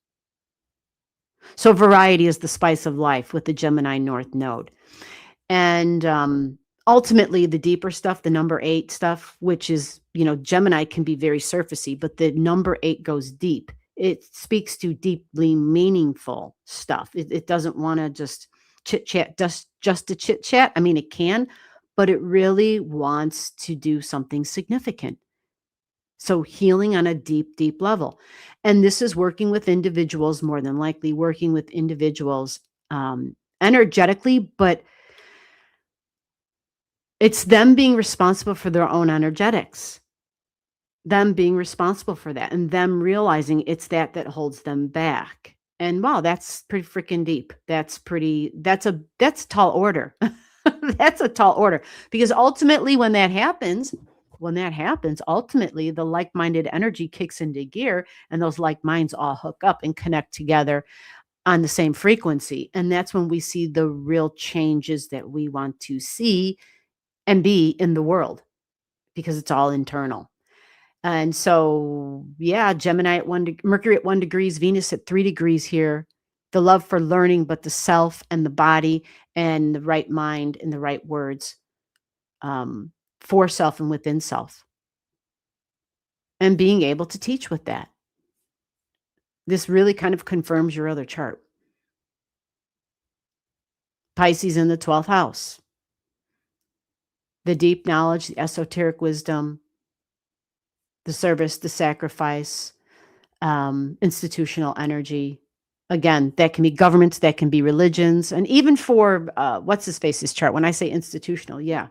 So variety is the spice of life with the Gemini North Node. And ultimately, the deeper stuff, the number 8 stuff, which is, Gemini can be very surfacey, but the number 8 goes deep. It speaks to deeply meaningful stuff. It doesn't want to just chit chat, just to chit chat. I mean, it can, but it really wants to do something significant. So healing on a deep, deep level. And this is working with individuals, more than likely working with individuals energetically, but it's them being responsible for their own energetics, them being responsible for that, and them realizing it's that holds them back. And wow, that's pretty freaking deep. That's a tall order. That's a tall order, because ultimately when that happens, ultimately the like-minded energy kicks into gear, and those like minds all hook up and connect together on the same frequency. And that's when we see the real changes that we want to see and be in the world, because it's all internal. And so, yeah, Gemini at Mercury at 1 degrees, Venus at 3 degrees here. The love for learning, but the self and the body and the right mind and the right words, for self and within self, and being able to teach with that. This really kind of confirms your other chart. Pisces in the 12th house. The deep knowledge, the esoteric wisdom, the service, the sacrifice, institutional energy. Again, that can be governments, that can be religions, and even for what's his face's chart. When I say institutional, yeah,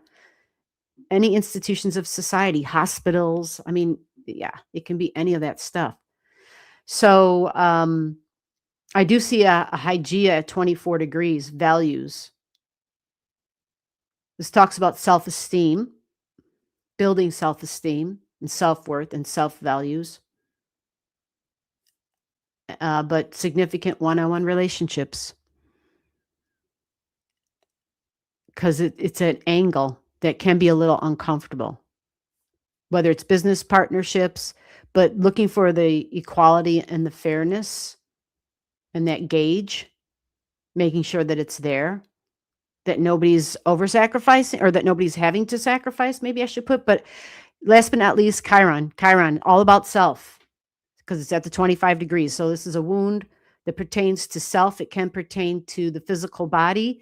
any institutions of society, hospitals. I mean, yeah, it can be any of that stuff. So I do see a Hygeia at 24 degrees, values. This talks about self-esteem, building self-esteem and self-worth and self-values, but significant one-on-one relationships, because it's an angle that can be a little uncomfortable, whether it's business partnerships, but looking for the equality and the fairness and that gauge, making sure that it's there, that nobody's over-sacrificing or that nobody's having to sacrifice, maybe I should put. But last but not least, Chiron, all about self, because it's at the 25 degrees. So this is a wound that pertains to self. It can pertain to the physical body.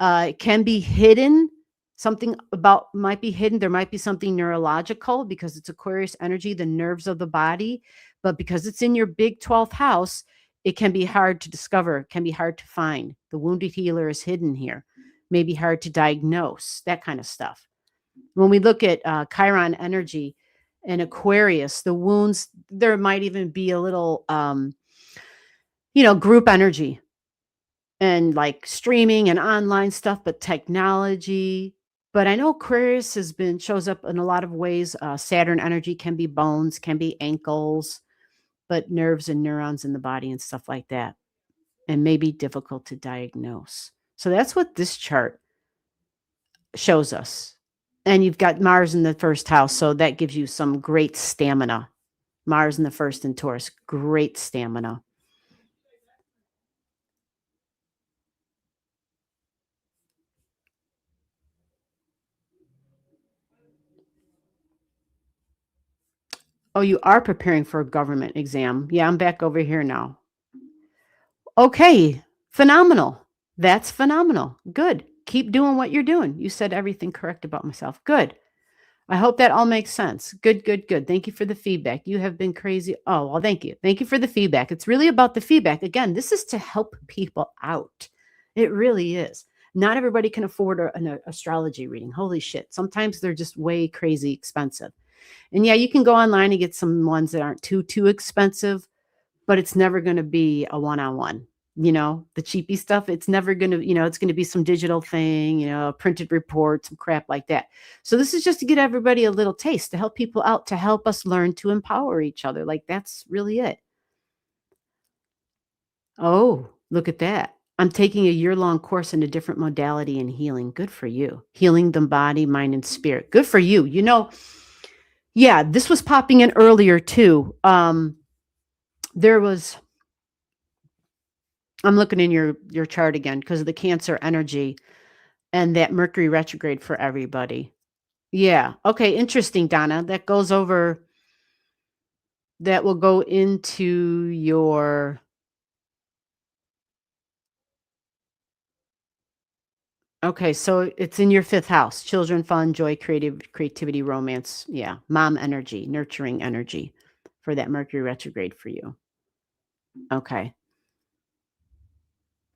It can be hidden. Something about might be hidden. There might be something neurological, because it's Aquarius energy, the nerves of the body. But because it's in your big 12th house, it can be hard to discover. It can be hard to find. The wounded healer is hidden here. Maybe hard to diagnose, that kind of stuff. When we look at Chiron energy and Aquarius, the wounds, there might even be a little, group energy and like streaming and online stuff, but technology. But I know Aquarius shows up in a lot of ways. Saturn energy can be bones, can be ankles, but nerves and neurons in the body and stuff like that, and may be difficult to diagnose. So that's what this chart shows us. And you've got Mars in the first house, so that gives you some great stamina. Mars in the first in Taurus, great stamina. Oh, you are preparing for a government exam. Yeah, I'm back over here now. Okay, phenomenal. That's phenomenal. Good. Keep doing what you're doing. You said everything correct about myself. Good. I hope that all makes sense. Good, good, good. Thank you for the feedback. You have been crazy. Oh, well, thank you. Thank you for the feedback. It's really about the feedback. Again, this is to help people out. It really is. Not everybody can afford an astrology reading. Holy shit. Sometimes they're just way crazy expensive. And yeah, you can go online and get some ones that aren't too expensive, but it's never going to be a one-on-one. The cheapy stuff, it's never going to, it's going to be some digital thing, a printed report, some crap like that. So this is just to get everybody a little taste, to help people out, to help us learn to empower each other. Like, that's really it. Oh, look at that. I'm taking a year-long course in a different modality in healing. Good for you. Healing the body, mind, and spirit. Good for you. Yeah, this was popping in earlier too. There was, I'm looking in your chart again because of the Cancer energy and that Mercury retrograde for everybody. Yeah. Okay. Interesting, Donna. That will go into your. Okay. So it's in your 5th house: children, fun, joy, creativity, romance. Yeah. Mom energy, nurturing energy for that Mercury retrograde for you. Okay.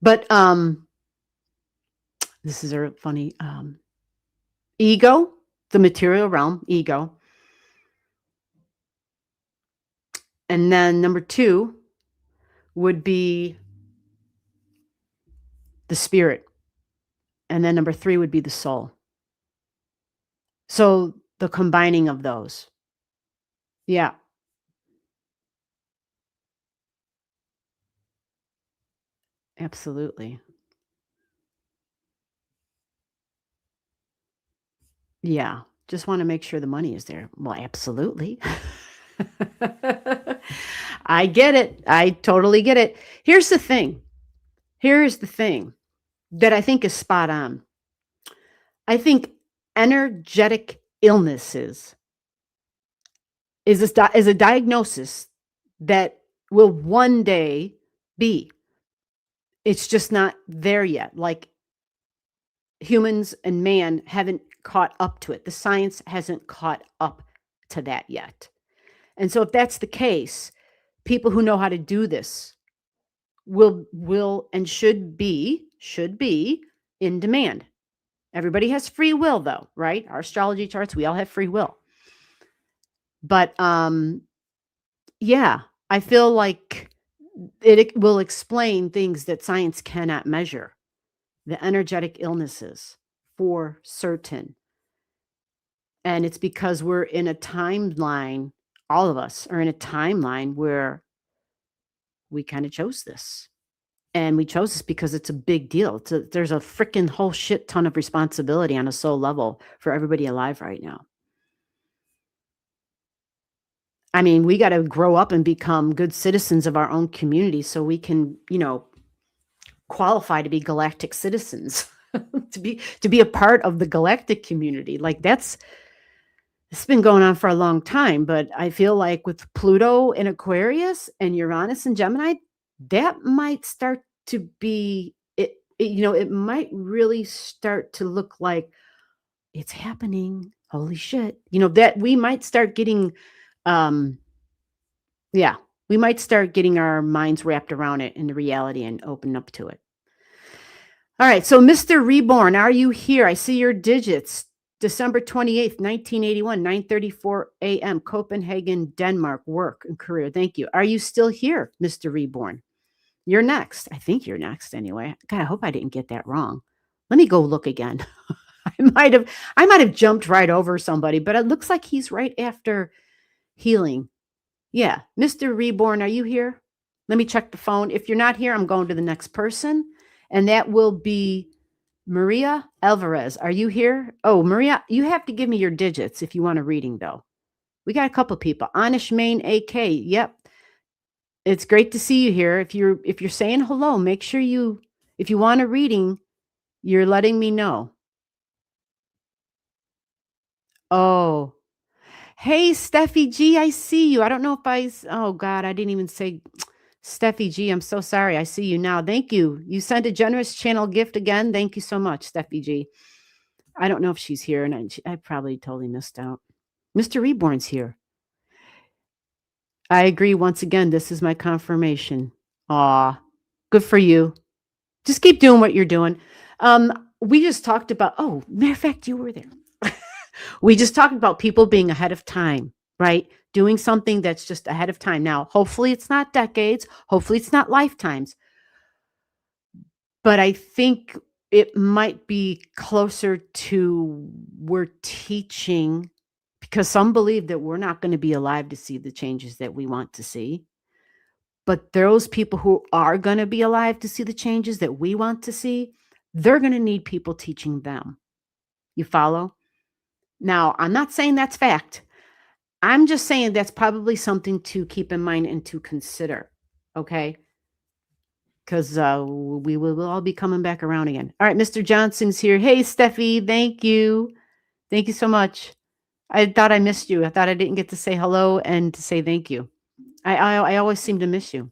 But, this is a funny, ego, the material realm, ego. And then number 2 would be the spirit. And then number 3 would be the soul. So the combining of those. Yeah. Absolutely. Yeah. Just want to make sure the money is there. Well, absolutely. I get it. I totally get it. Here's the thing. Here's the thing that I think is spot on. I think energetic illnesses is a diagnosis that will one day be. It's just not there yet. Like humans and man haven't caught up to it. The science hasn't caught up to that yet. And so if that's the case, people who know how to do this will and should be in demand. Everybody has free will though, right? Our astrology charts, we all have free will. But yeah, I feel like it will explain things that science cannot measure. The energetic illnesses for certain. And it's because we're in a timeline, all of us are in a timeline where we kind of chose this. And we chose this because it's a big deal. There's a freaking whole shit ton of responsibility on a soul level for everybody alive right now. I mean, we got to grow up and become good citizens of our own community so we can, qualify to be galactic citizens, to be a part of the galactic community. Like it's been going on for a long time, but I feel like with Pluto in Aquarius and Uranus and Gemini, that might start to be it might really start to look like it's happening. Holy shit. That we might start getting yeah, we might start getting our minds wrapped around it in the reality and open up to it. All right, so Mr. Reborn, are you here? I see your digits. December 28th, 1981, 9:34 a.m., Copenhagen, Denmark, work and career. Thank you. Are you still here, Mr. Reborn? You're next. I think you're next anyway. God, I hope I didn't get that wrong. Let me go look again. I might have jumped right over somebody, but it looks like he's right after healing. Yeah, Mr. Reborn, are you here? Let me check the phone. If you're not here, I'm going to the next person, and that will be Maria Alvarez. Are you here? Oh, Maria, you have to give me your digits if you want a reading, though. We got a couple people. Anish Main AK. Yep. It's great to see you here. If you're saying hello, make sure if you want a reading, you're letting me know. Oh. Hey, Steffi G, I see you. I don't know if oh God, I didn't even say Steffi G. I'm so sorry. I see you now. Thank you. You sent a generous channel gift again. Thank you so much, Steffi G. I don't know if she's here, and I probably totally missed out. Mr. Reborn's here. I agree. Once again, this is my confirmation. Aw, good for you. Just keep doing what you're doing. We just talked about, matter of fact, you were there. We just talked about people being ahead of time, right? Doing something that's just ahead of time. Now, hopefully it's not decades. Hopefully it's not lifetimes. But I think it might be closer to we're teaching, because some believe that we're not going to be alive to see the changes that we want to see. But those people who are going to be alive to see the changes that we want to see, they're going to need people teaching them. You follow? Now, I'm not saying that's fact. I'm just saying that's probably something to keep in mind and to consider. Okay? Because we will all be coming back around again. All right, Mr. Johnson's here. Hey, Steffi, thank you. Thank you so much. I thought I missed you. I thought I didn't get to say hello and to say thank you. I always seem to miss you.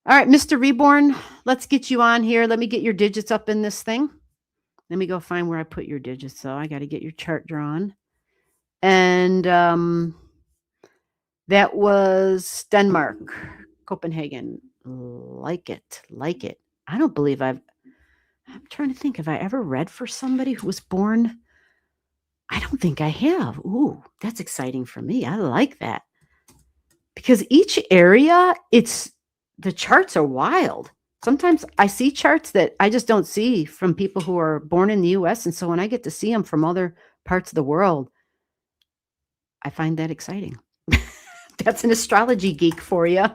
All right, Mr. Reborn, let's get you on here. Let me get your digits up in this thing. Let me go find where I put your digits. So I got to get your chart drawn. And that was Denmark, Copenhagen. Like it. I don't believe I'm trying to think. Have I ever read for somebody who was born? I don't think I have. Ooh, that's exciting for me. I like that. Because each area, the charts are wild. Sometimes I see charts that I just don't see from people who are born in the US. And so when I get to see them from other parts of the world, I find that exciting. That's an astrology geek for you.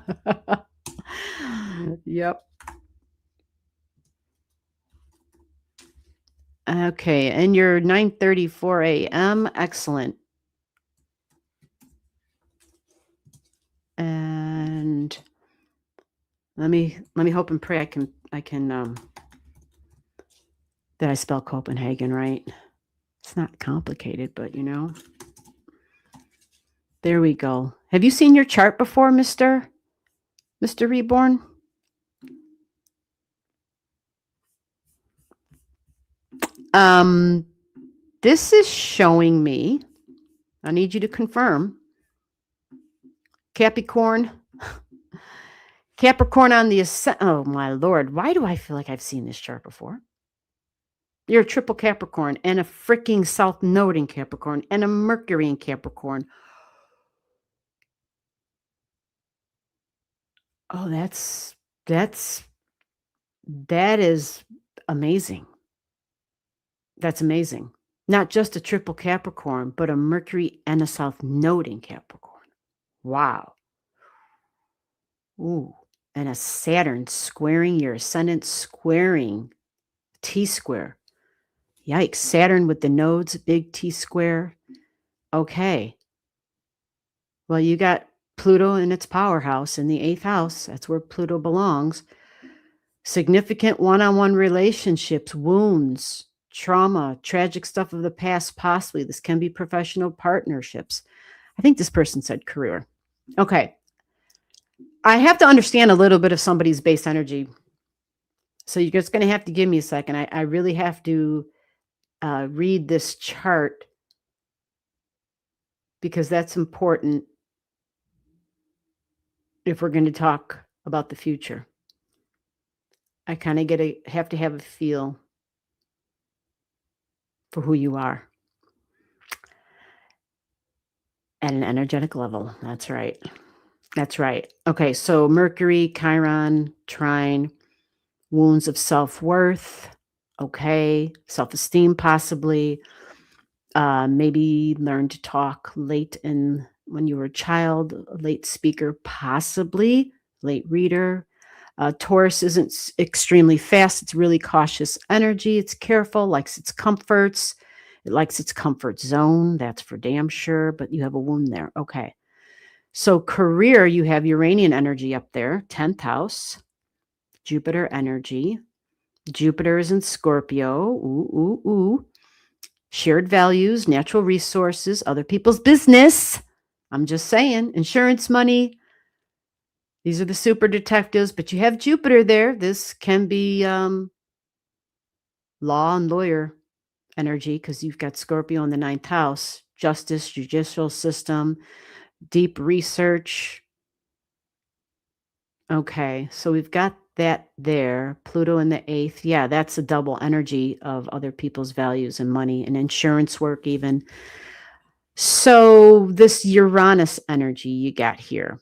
Yep. Okay, and you're 9:34 a.m. Excellent. And let me hope and pray I can that I spell Copenhagen right. It's not complicated, but there we go. Have you seen your chart before, Mr. Reborn? This is showing me, I need you to confirm, Capricorn on the ascent. Oh my Lord, why do I feel like I've seen this chart before? You're a triple Capricorn and a freaking South Node in Capricorn and a Mercury in Capricorn. Oh, that is amazing. That's amazing. Not just a triple Capricorn, but a Mercury and a South Node in Capricorn. Wow. Ooh. And a Saturn squaring your ascendant, squaring T-square. Yikes. Saturn with the nodes, big T-square. Okay. Well, you got Pluto in its powerhouse in the 8th house. That's where Pluto belongs. Significant one-on-one relationships, wounds, trauma, tragic stuff of the past, possibly. This can be professional partnerships. I think this person said career. Okay. I have to understand a little bit of somebody's base energy. So you're just going to have to give me a second. I really have to read this chart because that's important if we're going to talk about the future. I kind of have to have a feel for who you are at an energetic level. That's right. That's right. Okay, so Mercury, Chiron, trine, wounds of self-worth. Okay, self-esteem possibly. Maybe learn to talk late when you were a child, late speaker possibly, late reader. Taurus isn't extremely fast. It's really cautious energy. It's careful, likes its comforts. It likes its comfort zone. That's for damn sure, but you have a wound there. Okay. So career, you have Uranian energy up there, 10th house, Jupiter energy. Jupiter is in Scorpio. Ooh, ooh, ooh. Shared values, natural resources, other people's business. I'm just saying, insurance money. These are the super detectives, but you have Jupiter there. This can be law and lawyer energy because you've got Scorpio in the 9th house, justice, judicial system, deep research. Okay, so we've got that there. Pluto in the 8th. Yeah, that's a double energy of other people's values and money and insurance work even. So this Uranus energy you got here.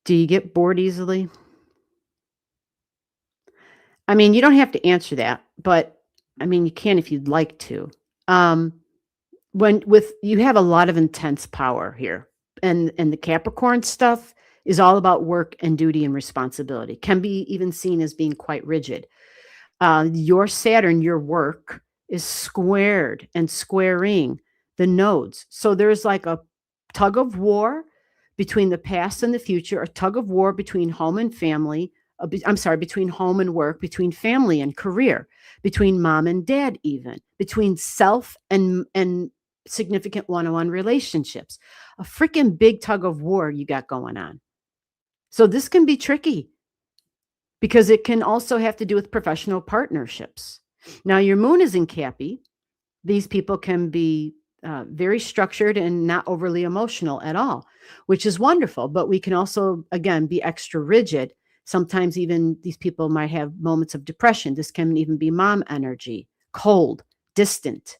Do you get bored easily? I mean, you don't have to answer that, but I mean, you can if you'd like to. You have a lot of intense power here, and the Capricorn stuff is all about work and duty and responsibility. Can be even seen as being quite rigid. Your Saturn, your work is squared and squaring the nodes. So there's like a tug of war between the past and the future, a tug of war between home and family. Between home and work, between family and career, between mom and dad, even between self and significant one-on-one relationships. A freaking big tug of war you got going on. So this can be tricky because it can also have to do with professional partnerships. Now, your moon is in Cappy. These people can be very structured and not overly emotional at all, which is wonderful. But we can also, again, be extra rigid. Sometimes even these people might have moments of depression. This can even be mom energy, cold, distant.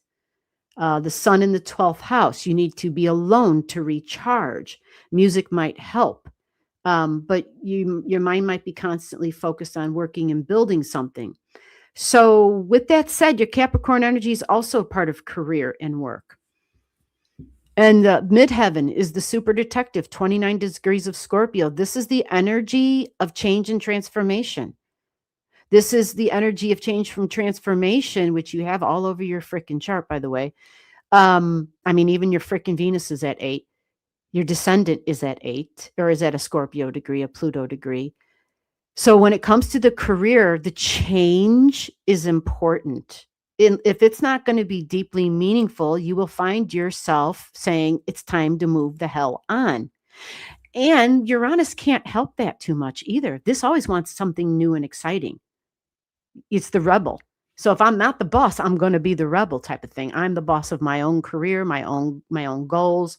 The sun in the 12th house, you need to be alone to recharge. Music might help. But your mind might be constantly focused on working and building something. So with that said, your Capricorn energy is also part of career and work. And midheaven is the super detective, 29 degrees of Scorpio. This is the energy of change and transformation. This is the energy of change from transformation, which you have all over your freaking chart, by the way. I mean, even your freaking Venus is at 8. Your descendant is at 8, or is at a Scorpio degree, a Pluto degree. So when it comes to the career, the change is important. If it's not going to be deeply meaningful, you will find yourself saying it's time to move the hell on. And Uranus can't help that too much either. This always wants something new and exciting. It's the rebel. So if I'm not the boss, I'm going to be the rebel type of thing. I'm the boss of my own career, my own goals.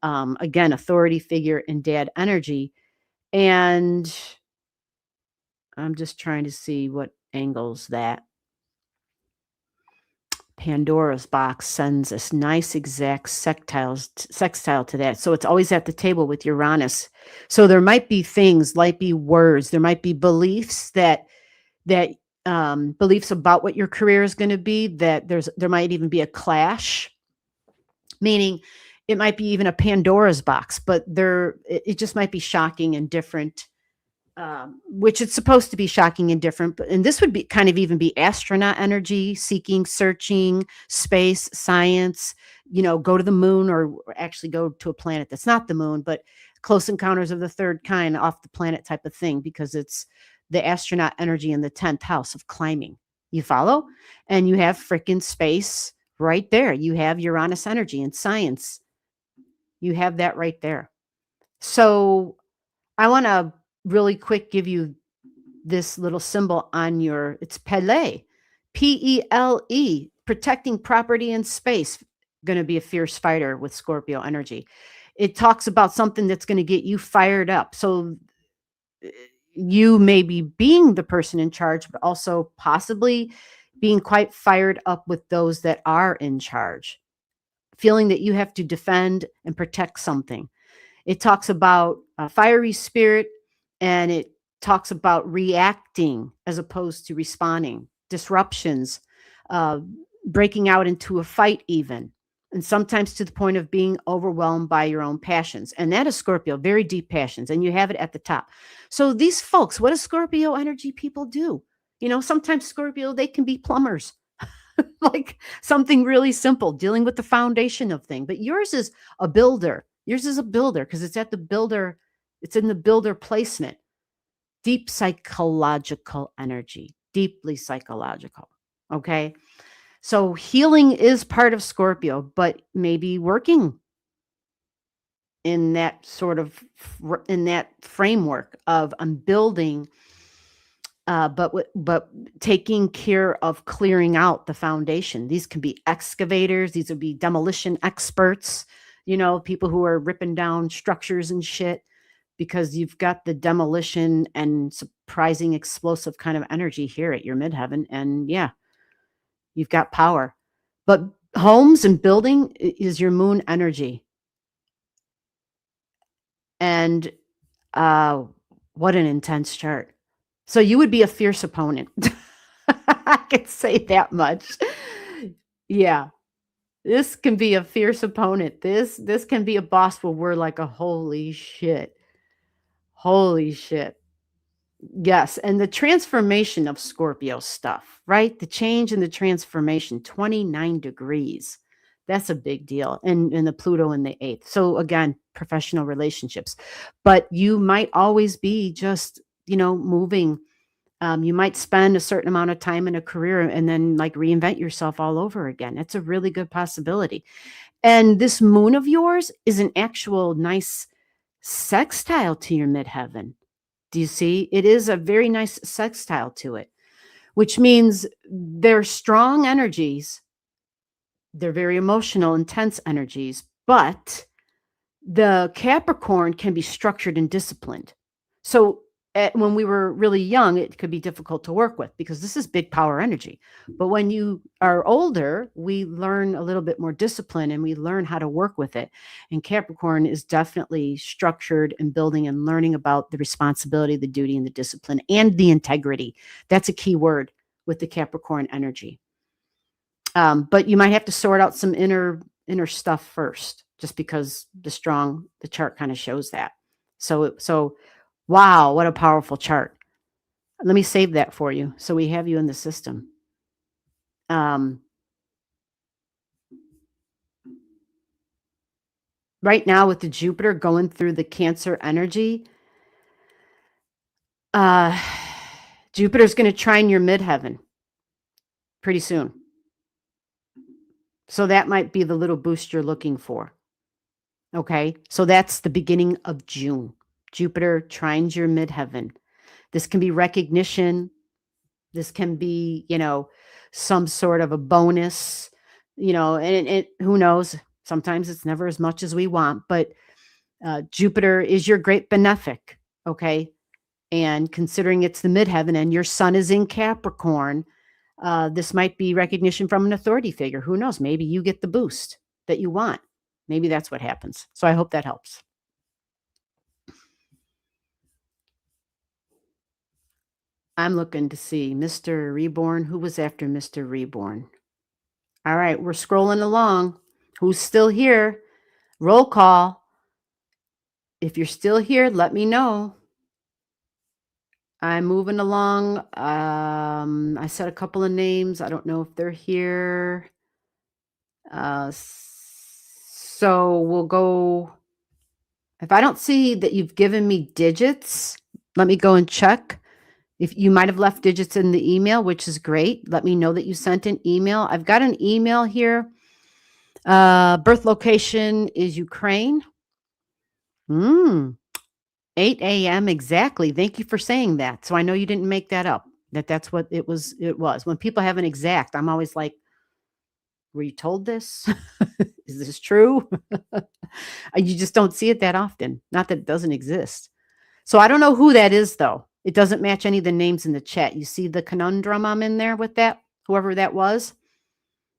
Again, authority figure and dad energy. And I'm just trying to see what angles that. Pandora's box sends this nice exact sextile to that. So it's always at the table with Uranus. So there might be things, might be words, there might be beliefs that beliefs about what your career is going to be, that there might even be a clash, meaning it might be even a Pandora's box, but it just might be shocking and different. Which it's supposed to be shocking and different, and this would be kind of even be astronaut energy, seeking, searching, space, science, go to the moon, or actually go to a planet that's not the moon, but close encounters of the third kind, off the planet type of thing, because it's the astronaut energy in the 10th house of climbing. You follow? And you have freaking space right there. You have Uranus energy and science. You have that right there. So I want to really quick give you this little symbol on it's Pele, P-E-L-E, protecting property and space. Going to be a fierce fighter with Scorpio energy. It talks about something that's going to get you fired up. So you may be being the person in charge, but also possibly being quite fired up with those that are in charge, feeling that you have to defend and protect something. It talks about a fiery spirit, and it talks about reacting as opposed to responding, disruptions, breaking out into a fight even, and sometimes to the point of being overwhelmed by your own passions. And that is Scorpio, very deep passions, and you have it at the top. So these folks, what do Scorpio energy people do? Sometimes Scorpio, they can be plumbers. Like something really simple, dealing with the foundation of thing. But yours is a builder. Yours is a builder because it's at the builder. It's in the builder placement. Deep psychological energy, deeply psychological. Okay. So healing is part of Scorpio, but maybe working in that in that framework of I'm building, but taking care of clearing out the foundation. These can be excavators. These would be demolition experts, people who are ripping down structures and shit, because you've got the demolition and surprising explosive kind of energy here at your midheaven. And yeah, you've got power. But homes and building is your moon energy. And what an intense chart. So you would be a fierce opponent. I can say that much. Yeah. This can be a fierce opponent. This can be a boss where we're like, a holy shit. Holy shit. Yes. And the transformation of Scorpio stuff, right? The change and the transformation, 29 degrees. That's a big deal. And the Pluto in the 8th. So again, professional relationships. But you might always be just, moving. You might spend a certain amount of time in a career and then like reinvent yourself all over again. It's a really good possibility. And this moon of yours is an actual nice sextile to your midheaven. Do you see? It is a very nice sextile to it, which means they're strong energies. They're very emotional, intense energies, but the Capricorn can be structured and disciplined. So when we were really young, it could be difficult to work with because this is big power energy. But when you are older, we learn a little bit more discipline and we learn how to work with it. And Capricorn is definitely structured and building and learning about the responsibility, the duty, and the discipline and the integrity. That's a key word with the Capricorn energy. But you might have to sort out some inner stuff first. just because the chart kind of shows that. So wow, what a powerful chart. Let me save that for you so we have you in the system. Right now with the Jupiter going through the Cancer energy, Jupiter's going to trine your midheaven pretty soon. So that might be the little boost you're looking for. Okay, so that's the beginning of June. Jupiter trines your midheaven. This can be recognition. This can be, some sort of a bonus, and who knows? Sometimes it's never as much as we want, but Jupiter is your great benefic, okay? And considering it's the midheaven and your sun is in Capricorn, this might be recognition from an authority figure. Who knows? Maybe you get the boost that you want. Maybe that's what happens. So I hope that helps. I'm looking to see Mr. Reborn. Who was after Mr. Reborn? All right, we're scrolling along. Who's still here? Roll call. If you're still here, let me know. I'm moving along. I said a couple of names. I don't know if they're here. So we'll go. If I don't see that you've given me digits, let me go and check. If you might have left digits in the email, which is great. Let me know that you sent an email. I've got an email here. Birth location is Ukraine. 8 a.m. exactly. Thank you for saying that. So I know you didn't make that up. That's what it was. When people have an exact, I'm always like, were you told this? Is this true? You just don't see it that often. Not that it doesn't exist. So I don't know who that is, though. It doesn't match any of the names in the chat. You see the conundrum I'm in there with that, whoever that was?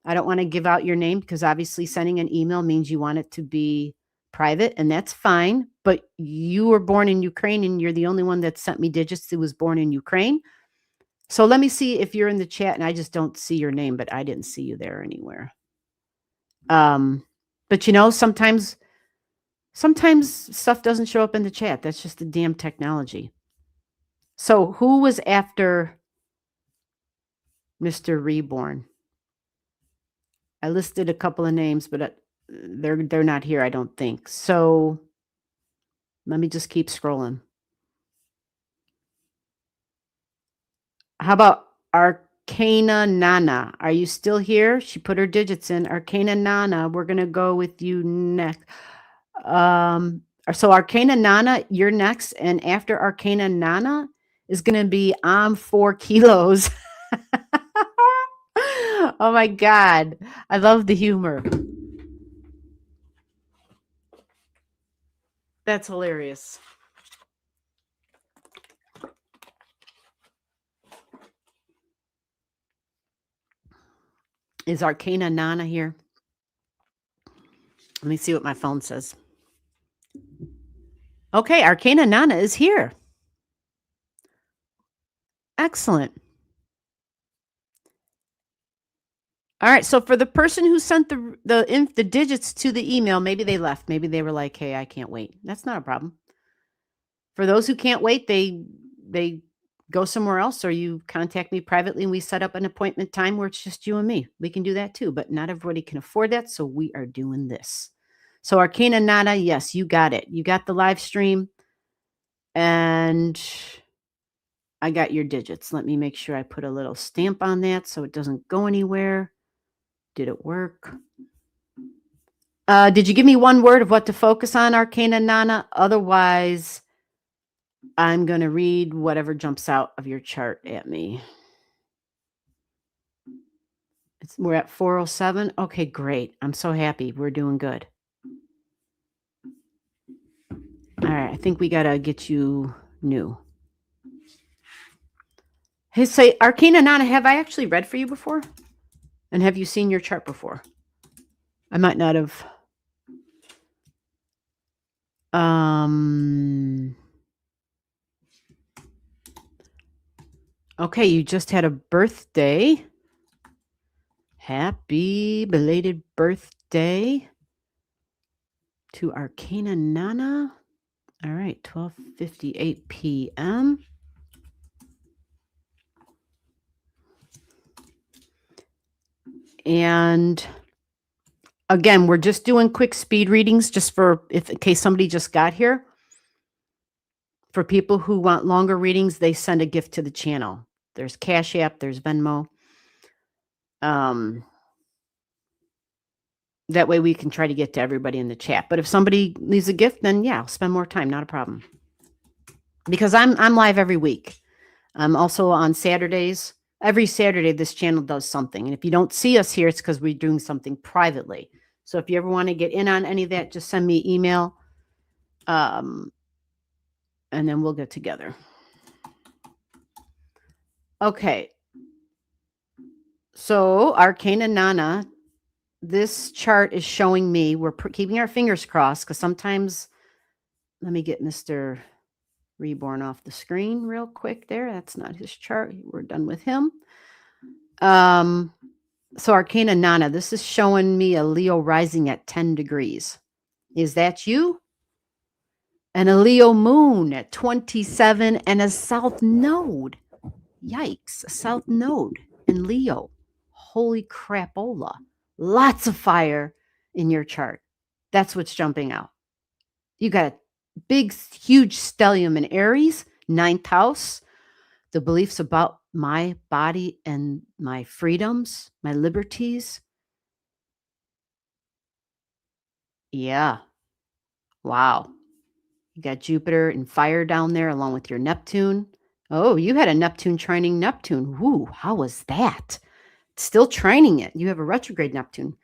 I don't want to give out your name because obviously sending an email means you want it to be private, and that's fine. But you were born in Ukraine, and you're the only one that sent me digits who was born in Ukraine. So let me see if you're in the chat, and I just don't see your name, but I didn't see you there anywhere. But sometimes stuff doesn't show up in the chat. That's just the damn technology. So who was after Mr. Reborn? I listed a couple of names, but they're not here, I don't think. So let me just keep scrolling. How about Arcana Nana? Are you still here? She put her digits in. Arcana Nana, we're going to go with you next. So Arcana Nana, you're next. And after Arcana Nana is going to be I'm 4 kilos. Oh my God. I love the humor. That's hilarious. Is Arcana Nana here? Let me see what my phone says. Okay, Arcana Nana is here. Excellent. All right, so for the person who sent the digits to the email, maybe they left. Maybe they were like, "Hey, I can't wait." That's not a problem. For those who can't wait, they go somewhere else, or you contact me privately and we set up an appointment time where it's just you and me. We can do that too, but not everybody can afford that, so we are doing this. So Arcana Nana, yes, you got it. You got the live stream, and I got your digits. Let me make sure I put a little stamp on that so it doesn't go anywhere. Did it work? Did you give me one word of what to focus on, Arcana Nana? Otherwise, I'm going to read whatever jumps out of your chart at me. We're at 407. Okay, great. I'm so happy. We're doing good. All right, I think we got to get you new. Hey, say, Arcana Nana, have I actually read for you before? And have you seen your chart before? I might not have. Okay, you just had a birthday. Happy belated birthday. to Arcana Nana. All right, 12:58 p.m. And again, we're just doing quick speed readings just for in case somebody just got here. For people who want longer readings, they send a gift to the channel. There's Cash App, there's Venmo. That way we can try to get to everybody in the chat. But if somebody leaves a gift, then yeah, I'll spend more time, not a problem. Because I'm live every week. I'm also on Saturdays. Every Saturday, this channel does something. And if you don't see us here, it's because we're doing something privately. So if you ever want to get in on any of that, just send me an email. And then we'll get together. Okay. So Arcana Nana, this chart is showing me, we're keeping our fingers crossed because sometimes, let me get Mr. Reborn off the screen real quick there. That's not his chart. We're done with him. So Arcana Nana, this is showing me a Leo rising at 10 degrees. Is that you? And a Leo moon at 27 and a south node. Yikes, a south node in Leo. Holy crapola. Lots of fire in your chart. That's what's jumping out. You got a big, huge stellium in Aries, 9th house. The beliefs about my body and my freedoms, my liberties. Yeah. Wow. You got Jupiter and fire down there along with your Neptune. Oh, you had a Neptune trining Neptune. Woo, how was that? Still trining it. You have a retrograde Neptune.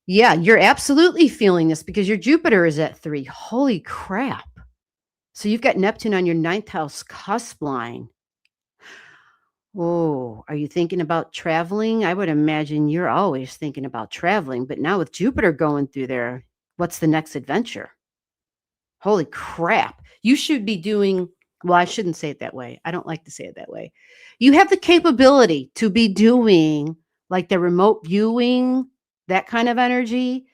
Yeah, you're absolutely feeling this because your Jupiter is at 3. Holy crap. So you've got Neptune on your 9th house cusp line. Oh, are you thinking about traveling? I would imagine you're always thinking about traveling, but now with Jupiter going through there, what's the next adventure? Holy crap. You should be doing, well, I shouldn't say it that way. I don't like to say it that way. You have the capability to be doing like the remote viewing, that kind of energy.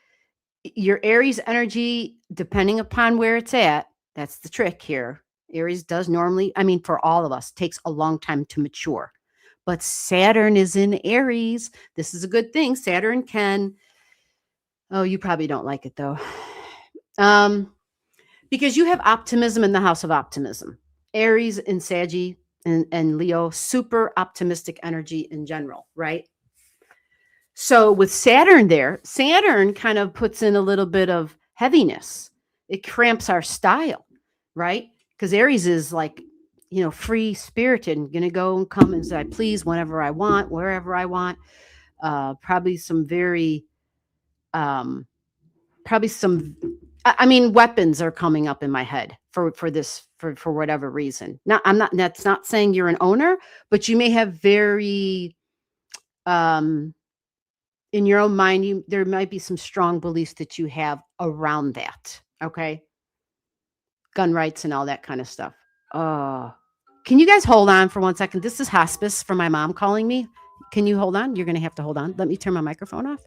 Your Aries energy, depending upon where it's at, that's the trick here. Aries does normally, I mean, for all of us, takes a long time to mature. But Saturn is in Aries. This is a good thing. Saturn can, oh, you probably don't like it though. Because you have optimism in the house of optimism. Aries and Saggy and Leo, super optimistic energy in general, right? So with Saturn there, Saturn kind of puts in a little bit of heaviness. It cramps our style, right? Because Aries is like, free spirited and going to go and come as I please whenever I want, wherever I want. Probably some very, weapons are coming up in my head for this, for whatever reason. Now, that's not saying you're an owner, but you may have very, in your own mind, there might be some strong beliefs that you have around that. Okay. Gun rights and all that kind of stuff. Can you guys hold on for 1 second? This is hospice for my mom calling me. Can you hold on? You're going to have to hold on. Let me turn my microphone off.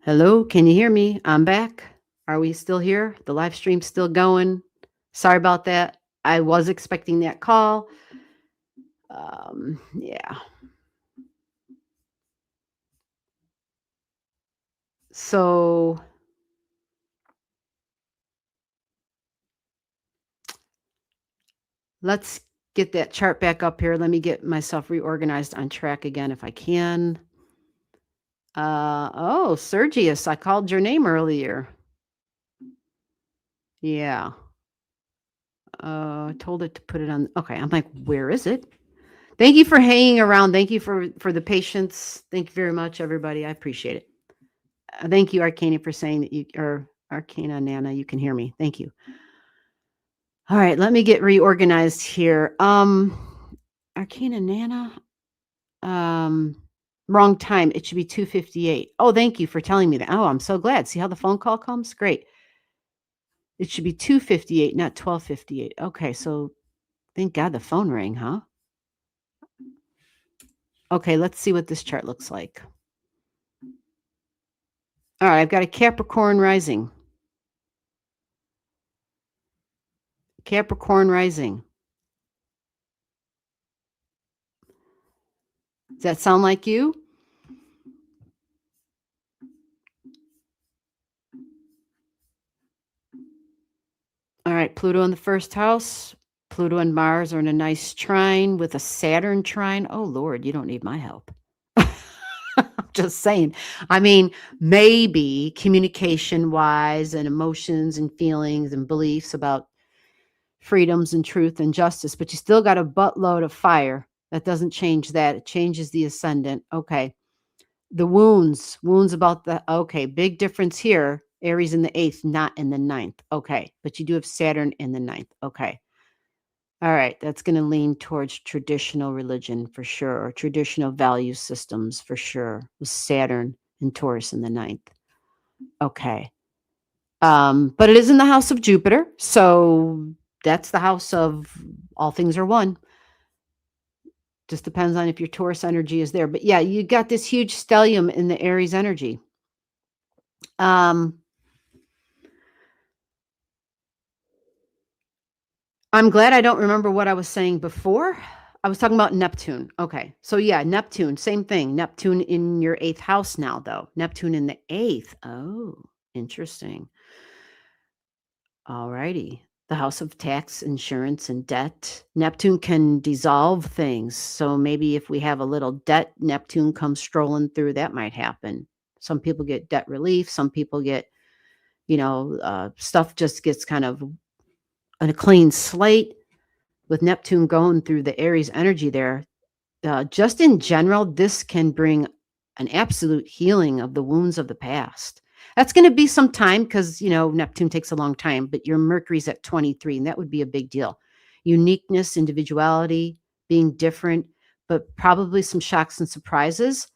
Hello, can you hear me? I'm back. Are we still here? The live stream's still going. Sorry about that. I was expecting that call. Yeah. So let's get that chart back up here. Let me get myself reorganized on track again if I can. Oh, Sergius, I called your name earlier. Yeah. I told it to put it on. Okay, I'm like, where is it? Thank you for hanging around. Thank you for the patience. Thank you very much, everybody. I appreciate it. Thank you, Arcana, for saying that you or Arcana Nana, you can hear me. Thank you. All right, let me get reorganized here. Arcana Nana, wrong time. It should be 2:58. Oh, thank you for telling me that. Oh, I'm so glad. See how the phone call comes? Great. It should be 2:58, not 12:58. Okay, so thank God the phone rang, huh? Okay, let's see what this chart looks like. All right, I've got a Capricorn rising. Capricorn rising. Does that sound like you? All right, Pluto in the first house. Pluto and Mars are in a nice trine with a Saturn trine. Oh, Lord, you don't need my help. Just saying. I mean, maybe communication wise and emotions and feelings and beliefs about freedoms and truth and justice, but you still got a buttload of fire. That doesn't change that. It changes the ascendant. Okay. The wounds about the, okay, big difference here. Aries in the 8th, not in the 9th. Okay. But you do have Saturn in the 9th. Okay. All right. That's going to lean towards traditional religion for sure, or traditional value systems for sure, with Saturn and Taurus in the 9th. Okay. But it is in the house of Jupiter. So that's the house of all things are one. Just depends on if your Taurus energy is there. But yeah, you got this huge stellium in the Aries energy. I'm glad I don't remember what I was saying before. I was talking about Neptune. Okay. So yeah, Neptune, same thing. Neptune in your 8th house now, though. Neptune in the 8th. Oh, interesting. All righty. The house of tax, insurance, and debt. Neptune can dissolve things. So maybe if we have a little debt, Neptune comes strolling through. That might happen. Some people get debt relief. Some people get, stuff just gets kind of on a clean slate with Neptune going through the Aries energy there. Just in general, this can bring an absolute healing of the wounds of the past. That's going to be some time because, Neptune takes a long time, but your Mercury's at 23, and that would be a big deal. Uniqueness, individuality, being different, but probably some shocks and surprises.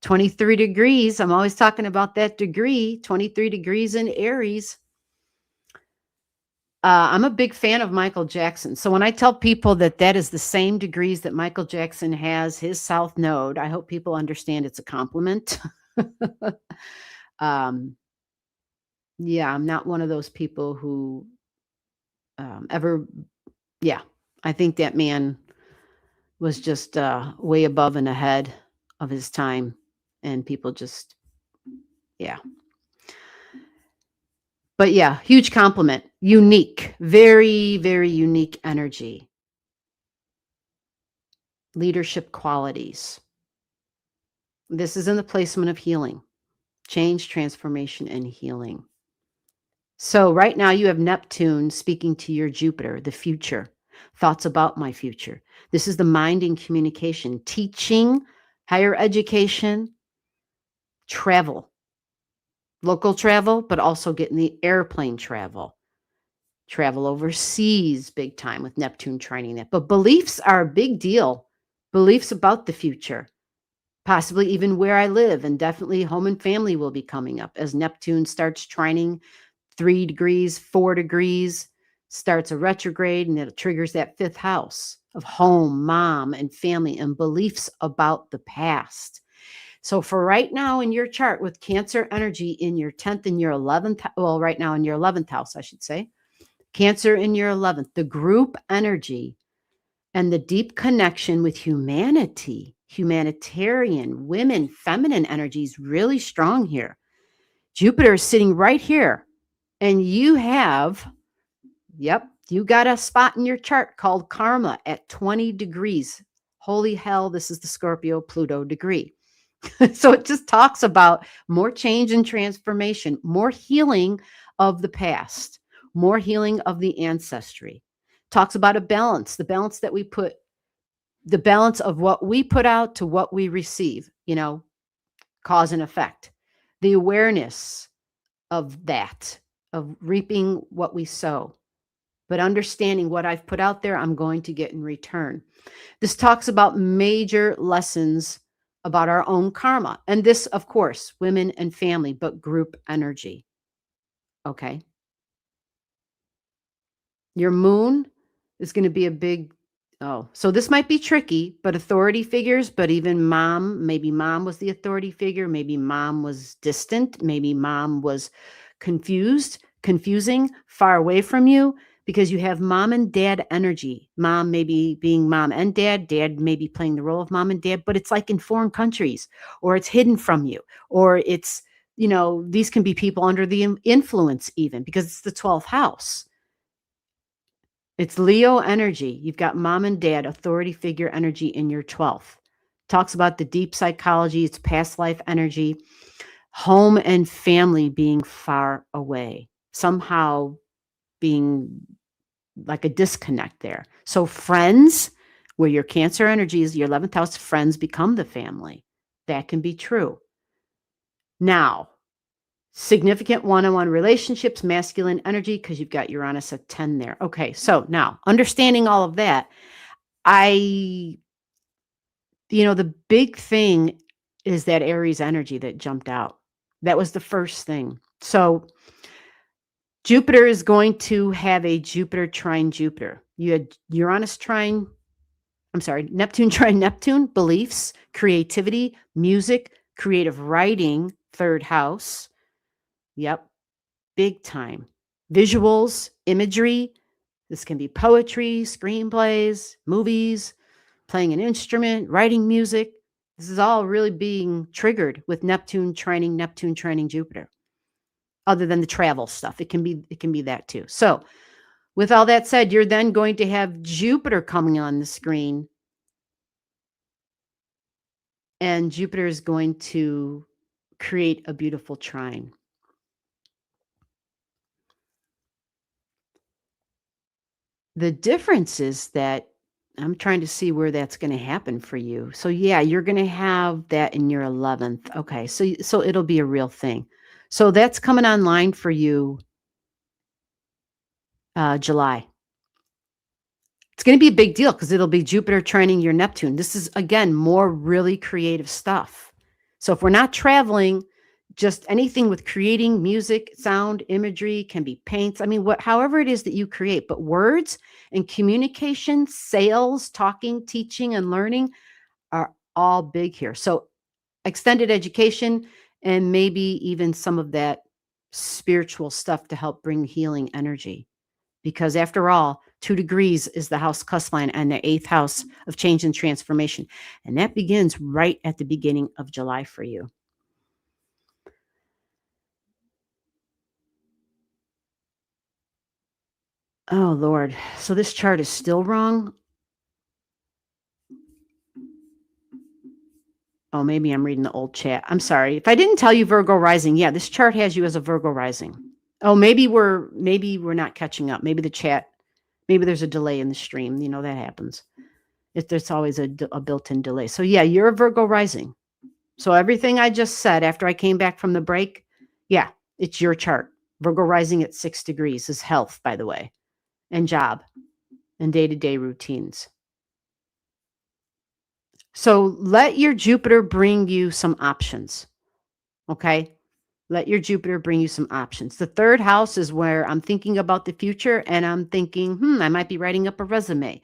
23 degrees. I'm always talking about that degree, 23 degrees in Aries. I'm a big fan of Michael Jackson. So when I tell people that that is the same degrees that Michael Jackson has his South Node, I hope people understand it's a compliment. Yeah, I'm not one of those people who ever, yeah, I think that man was just way above and ahead of his time. And people just, yeah. But yeah, huge compliment. Unique, very, very unique energy. Leadership qualities. This is in the placement of healing, change, transformation, and healing. So right now you have Neptune speaking to your Jupiter, the future, thoughts about my future. This is the mind and communication, teaching, higher education, travel, local travel, but also getting the airplane travel overseas big time with Neptune trining that. But beliefs are a big deal. Beliefs about the future. Possibly even where I live, and definitely home and family will be coming up as Neptune starts trining 3 degrees, 4 degrees, starts a retrograde, and it triggers that 5th house of home, mom, and family, and beliefs about the past. So for right now in your chart with Cancer energy in your 10th and your 11th, well, right now in your 11th house, I should say, Cancer in your 11th, the group energy and the deep connection with humanity, humanitarian, women, feminine energy is really strong here. Jupiter is sitting right here, and you have, yep, you got a spot in your chart called karma at 20 degrees. Holy hell, this is the Scorpio Pluto degree. So it just talks about more change and transformation, more healing of the past, more healing of the ancestry. Talks about a balance, the balance that we put, the balance of what we put out to what we receive, cause and effect. The awareness of that, of reaping what we sow, but understanding what I've put out there, I'm going to get in return. This talks about major lessons about our own karma. And this, of course, women and family, but group energy. Okay. Your moon is going to be a big, so this might be tricky, but authority figures, but even mom, maybe mom was the authority figure. Maybe mom was distant. Maybe mom was confusing, far away from you, because you have mom and dad energy. Mom maybe being mom and dad maybe playing the role of mom and dad, but it's like in foreign countries, or it's hidden from you, or it's, these can be people under the influence even, because it's the 12th house. It's Leo energy. You've got mom and dad, authority figure energy in your 12th. Talks about the deep psychology, it's past life energy, home and family being far away, somehow being like a disconnect there. So friends, where your Cancer energy is, your 11th house, friends become the family. That can be true. Now, significant one-on-one relationships, masculine energy, because you've got Uranus at 10 there. Okay, so now understanding all of that, the big thing is that Aries energy that jumped out. That was the first thing. So Jupiter is going to have a Jupiter trine Jupiter. You had Neptune trine Neptune, beliefs, creativity, music, creative writing, third house. Yep. Big time. Visuals, imagery. This can be poetry, screenplays, movies, playing an instrument, writing music. This is all really being triggered with Neptune trining Jupiter. Other than the travel stuff, it can be that too. So, with all that said, you're then going to have Jupiter coming on the screen, and Jupiter is going to create a beautiful trine. The difference is that I'm trying to see where that's going to happen for you. So yeah, you're going to have that in your 11th. Okay. So it'll be a real thing. So that's coming online for you July. It's going to be a big deal because it'll be Jupiter trining your Neptune. This is, again, more really creative stuff. So if we're not traveling, just anything with creating music, sound, imagery, can be paints. I mean, however it is that you create, but words and communication, sales, talking, teaching, and learning are all big here. So extended education and maybe even some of that spiritual stuff to help bring healing energy. Because after all, 2 degrees is the house cusp line and the 8th house of change and transformation. And that begins right at the beginning of July for you. Oh, Lord. So this chart is still wrong? Oh, maybe I'm reading the old chat. I'm sorry. If I didn't tell you Virgo rising, yeah, this chart has you as a Virgo rising. Oh, maybe we're not catching up. Maybe the chat, maybe there's a delay in the stream. That happens. There's always a built-in delay. So yeah, you're a Virgo rising. So everything I just said after I came back from the break, yeah, it's your chart. Virgo rising at 6 degrees is health, by the way, and job and day-to-day routines. So let your Jupiter bring you some options, okay? Let your Jupiter bring you some options. The 3rd house is where I'm thinking about the future, and I'm thinking, I might be writing up a resume.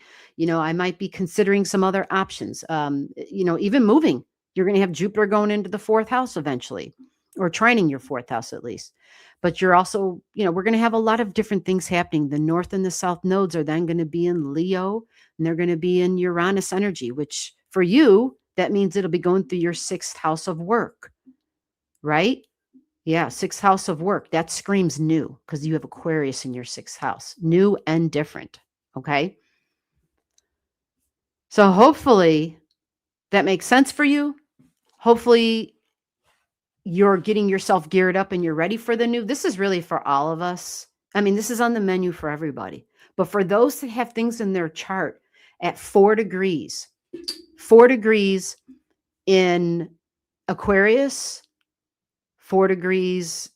I might be considering some other options, even moving. You're going to have Jupiter going into the 4th house eventually, or trining your 4th house at least. But you're also, we're going to have a lot of different things happening. The North and the South nodes are then going to be in Leo, and they're going to be in Uranus energy, which for you, that means it'll be going through your 6th house of work, right? Yeah, 6th house of work. That screams new because you have Aquarius in your 6th house. New and different, okay? So hopefully that makes sense for you. Hopefully you're getting yourself geared up and you're ready for the new. This is really for all of us. I mean, this is on the menu for everybody. But for those that have things in their chart at 4 degrees in Aquarius, 4 degrees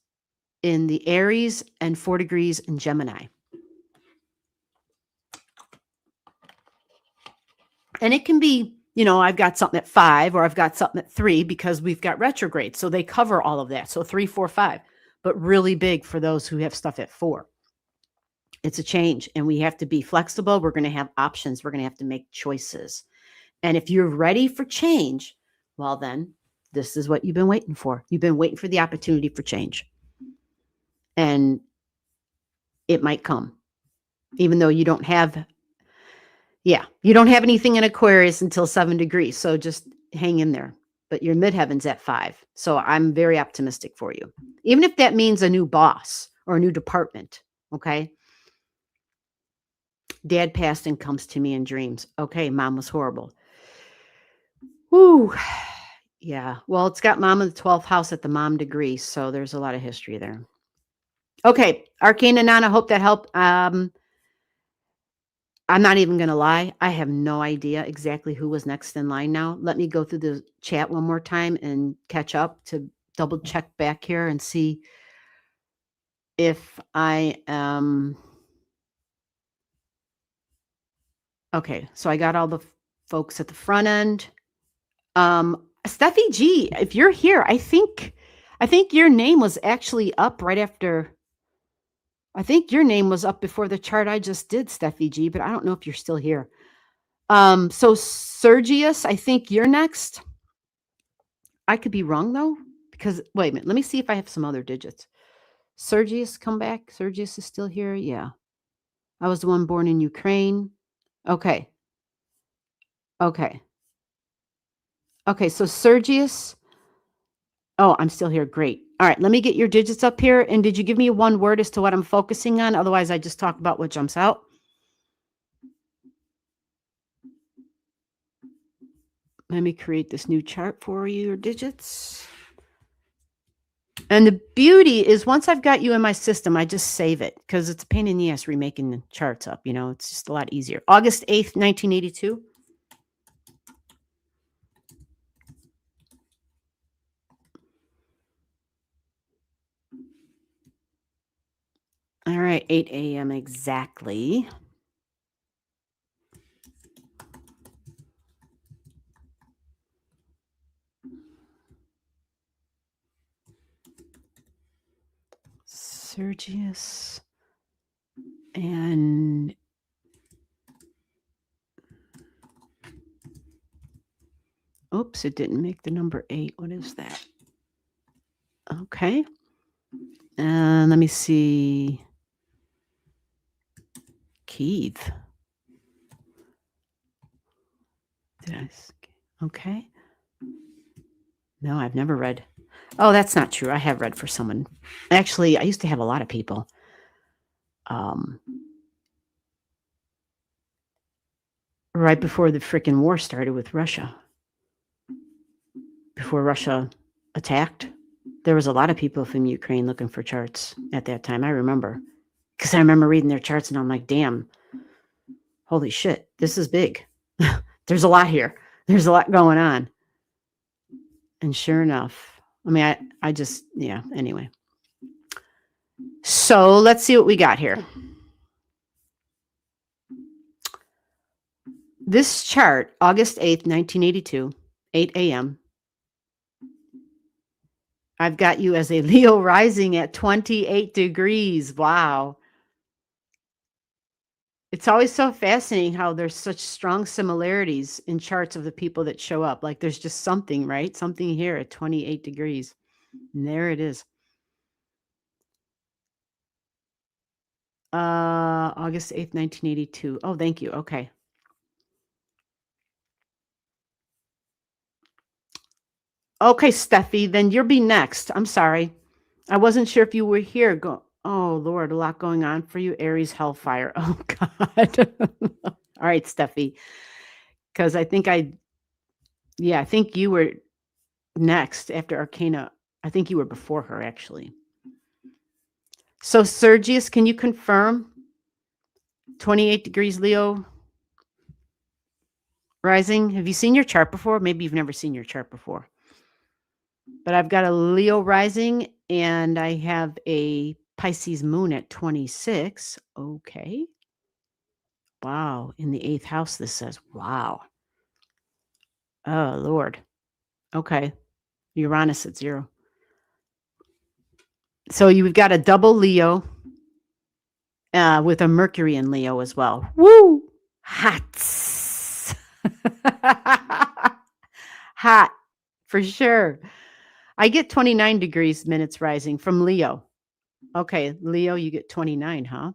in the Aries, and 4 degrees in Gemini. And it can be, I've got something at 5 or I've got something at 3 because we've got retrograde. So they cover all of that. So 3, 4, 5, but really big for those who have stuff at 4. It's a change and we have to be flexible. We're going to have options. We're going to have to make choices. And if you're ready for change, well, then this is what you've been waiting for. You've been waiting for the opportunity for change. And it might come, even though you don't have anything in Aquarius until 7 degrees. So just hang in there. But your midheaven's at 5. So I'm very optimistic for you. Even if that means a new boss or a new department. Okay. Dad passed and comes to me in dreams. Okay. Mom was horrible. Whoo. Yeah. Well, it's got mom in the 12th house at the mom degree. So there's a lot of history there. Okay. Arcana Nana, hope that helped. I'm not even going to lie. I have no idea exactly who was next in line now. Let me go through the chat one more time and catch up to double check back here and see if I am. Okay, so I got all the folks at the front end. Steffi G, if you're here, I think your name was actually up right after. I think your name was up before the chart I just did, Steffi G, but I don't know if you're still here. So Sergius, I think you're next. I could be wrong though, because wait a minute, let me see if I have some other digits. Sergius, come back. Sergius is still here. Yeah. I was the one born in Ukraine. Okay. Okay. Okay. So Sergius. Oh, I'm still here. Great. All right. Let me get your digits up here. And did you give me one word as to what I'm focusing on? Otherwise, I just talk about what jumps out. Let me create this new chart for you, your digits. And the beauty is once I've got you in my system, I just save it because it's a pain in the ass remaking the charts up. It's just a lot easier. August 8th, 1982. All right, 8 a.m. exactly. Sergius and oops, it didn't make the number 8. What is that? Okay. And let me see. Kiev. Okay. No, I've never read. Oh, that's not true. I have read for someone. Actually, I used to have a lot of people. Right before the freaking war started with Russia. Before Russia attacked, there was a lot of people from Ukraine looking for charts at that time. I remember. Because I remember reading their charts and I'm like, damn, holy shit, this is big. There's a lot here. There's a lot going on. And sure enough, I mean, I just, yeah, anyway. So let's see what we got here. This chart, August 8th, 1982, 8 a.m. I've got you as a Leo rising at 28 degrees. Wow. It's always so fascinating how there's such strong similarities in charts of the people that show up. Like there's just something, right? Something here at 28 degrees. And there it is. August 8th, 1982. Oh, thank you. Okay. Okay, Steffi, then you'll be next. I'm sorry. I wasn't sure if you were here. Oh, Lord, a lot going on for you. Aries Hellfire. Oh, God. All right, Steffi. Because I think I think you were next after Arcana. I think you were before her, actually. So, Sergius, can you confirm 28 degrees Leo rising? Have you seen your chart before? Maybe you've never seen your chart before. But I've got a Leo rising and I have a Pisces moon at 26. Okay. Wow. In the 8th house, this says, wow. Oh, Lord. Okay. Uranus at 0. So you've got a double Leo with a Mercury in Leo as well. Woo! Hot. Hot, for sure. I get 29 degrees minutes rising from Leo. Okay, Leo, you get 29, huh?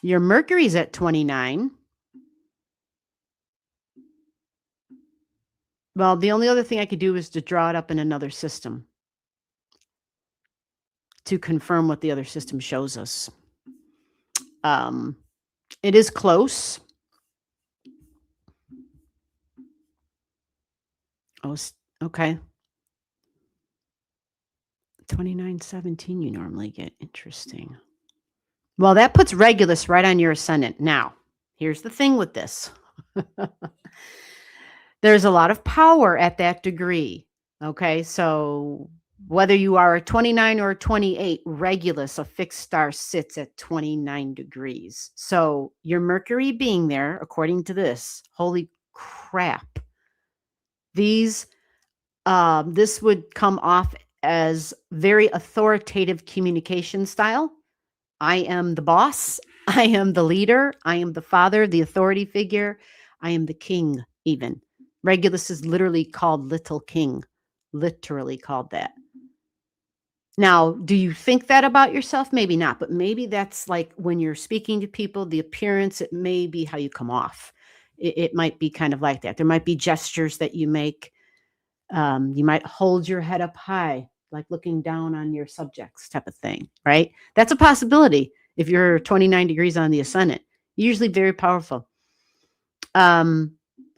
Your Mercury's at 29. Well, the only other thing I could do is to draw it up in another system to confirm what the other system shows us. It is close. Oh, okay. 2917 you normally get. Interesting. Well, that puts Regulus right on your ascendant. Now, here's the thing with this. There's a lot of power at that degree. Okay, so whether you are a 29 or a 28, Regulus, a fixed star, sits at 29 degrees. So your Mercury being there, according to this, holy crap. This would come off as very authoritative communication style. I am the boss. I am the leader. I am the father, the authority figure. I am the king, even. Regulus is literally called Little King, literally called that. Now, do you think that about yourself? Maybe not, but maybe that's like when you're speaking to people, the appearance, it may be how you come off. It might be kind of like that. There might be gestures that you make. You might hold your head up high, like looking down on your subjects type of thing, right? That's a possibility if you're 29 degrees on the ascendant. Usually very powerful.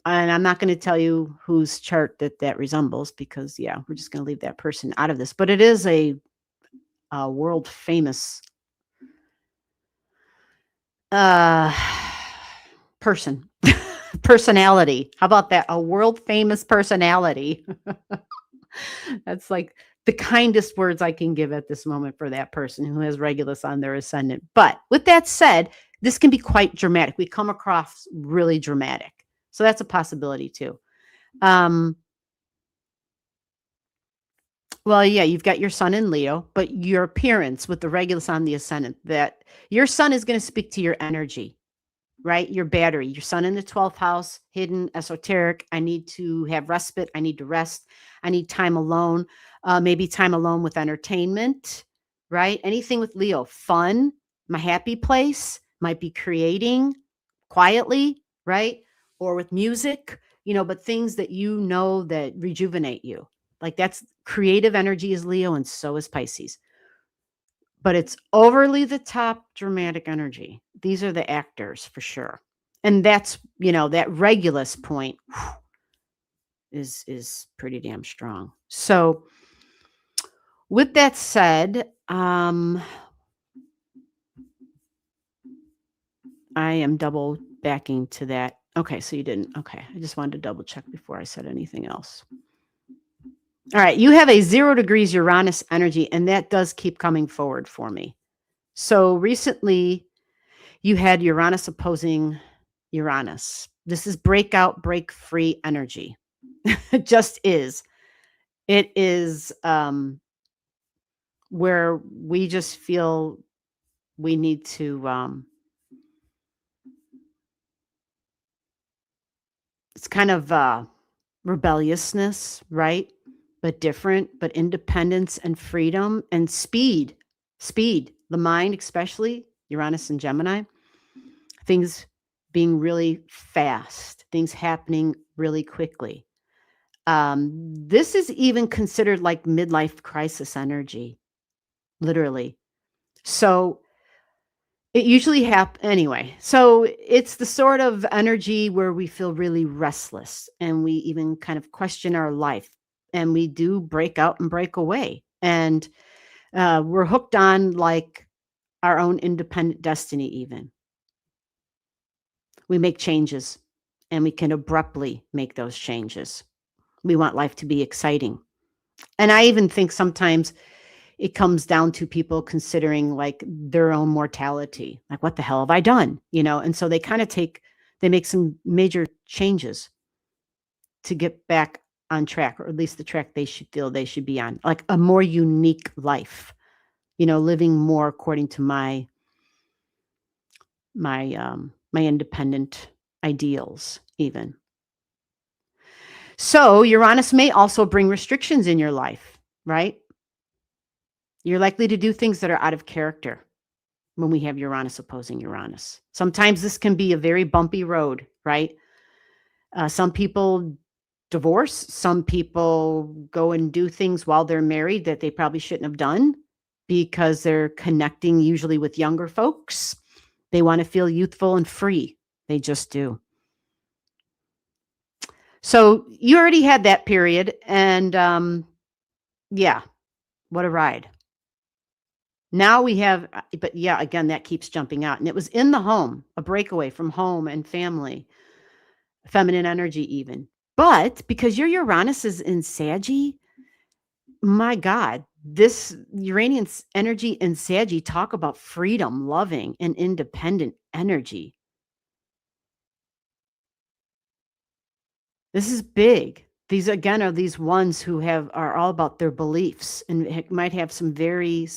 And I'm not going to tell you whose chart that resembles because, yeah, we're just going to leave that person out of this. But it is a world famous person, personality. How about that? A world famous personality. That's like the kindest words I can give at this moment for that person who has Regulus on their ascendant. But with that said, this can be quite dramatic. We come across really dramatic. So that's a possibility too. Well, yeah, you've got your sun in Leo, but your appearance with the Regulus on the ascendant, that your sun is going to speak to your energy, right? Your battery, your sun in the 12th house, hidden, esoteric. I need to have respite. I need to rest. I need time alone. Maybe time alone with entertainment, right? Anything with Leo, fun, my happy place, might be creating quietly, right? Or with music, but things that that rejuvenate you. Like that's creative energy is Leo and so is Pisces. But it's overly the top dramatic energy. These are the actors for sure. And that's, that Regulus point is pretty damn strong. So with that said, I am double backing to that. Okay, so you didn't. Okay, I just wanted to double check before I said anything else. All right, you have a 0 degrees Uranus energy, and that does keep coming forward for me. So recently, you had Uranus opposing Uranus. This is breakout, break free energy. It just is. It is where we just feel we need to, it's kind of rebelliousness, right? But different, but independence and freedom and speed. Speed. The mind, especially Uranus and Gemini, things being really fast, things happening really quickly. This is even considered like midlife crisis energy, literally. So it usually happens anyway. So it's the sort of energy where we feel really restless and we even kind of question our life and we do break out and break away. And we're hooked on like our own independent destiny, even. We make changes and we can abruptly make those changes. We want life to be exciting. And I even think sometimes it comes down to people considering like their own mortality. Like, what the hell have I done? And so they kind of they make some major changes to get back on track, or at least the track they should feel they should be on, like a more unique life, living more according to my independent ideals, even. So Uranus may also bring restrictions in your life, right? You're likely to do things that are out of character when we have Uranus opposing Uranus. Sometimes this can be a very bumpy road, right? Some people divorce. Some people go and do things while they're married that they probably shouldn't have done because they're connecting usually with younger folks. They want to feel youthful and free. They just do. So you already had that period. And yeah, what a ride. Now we have, but yeah, again, that keeps jumping out. And it was in the home, a breakaway from home and family, feminine energy even. But because your Uranus is in Saggy, my God, this Uranian energy in Saggy talk about freedom, loving, and independent energy. This is big. These again are these ones who are all about their beliefs and might have some very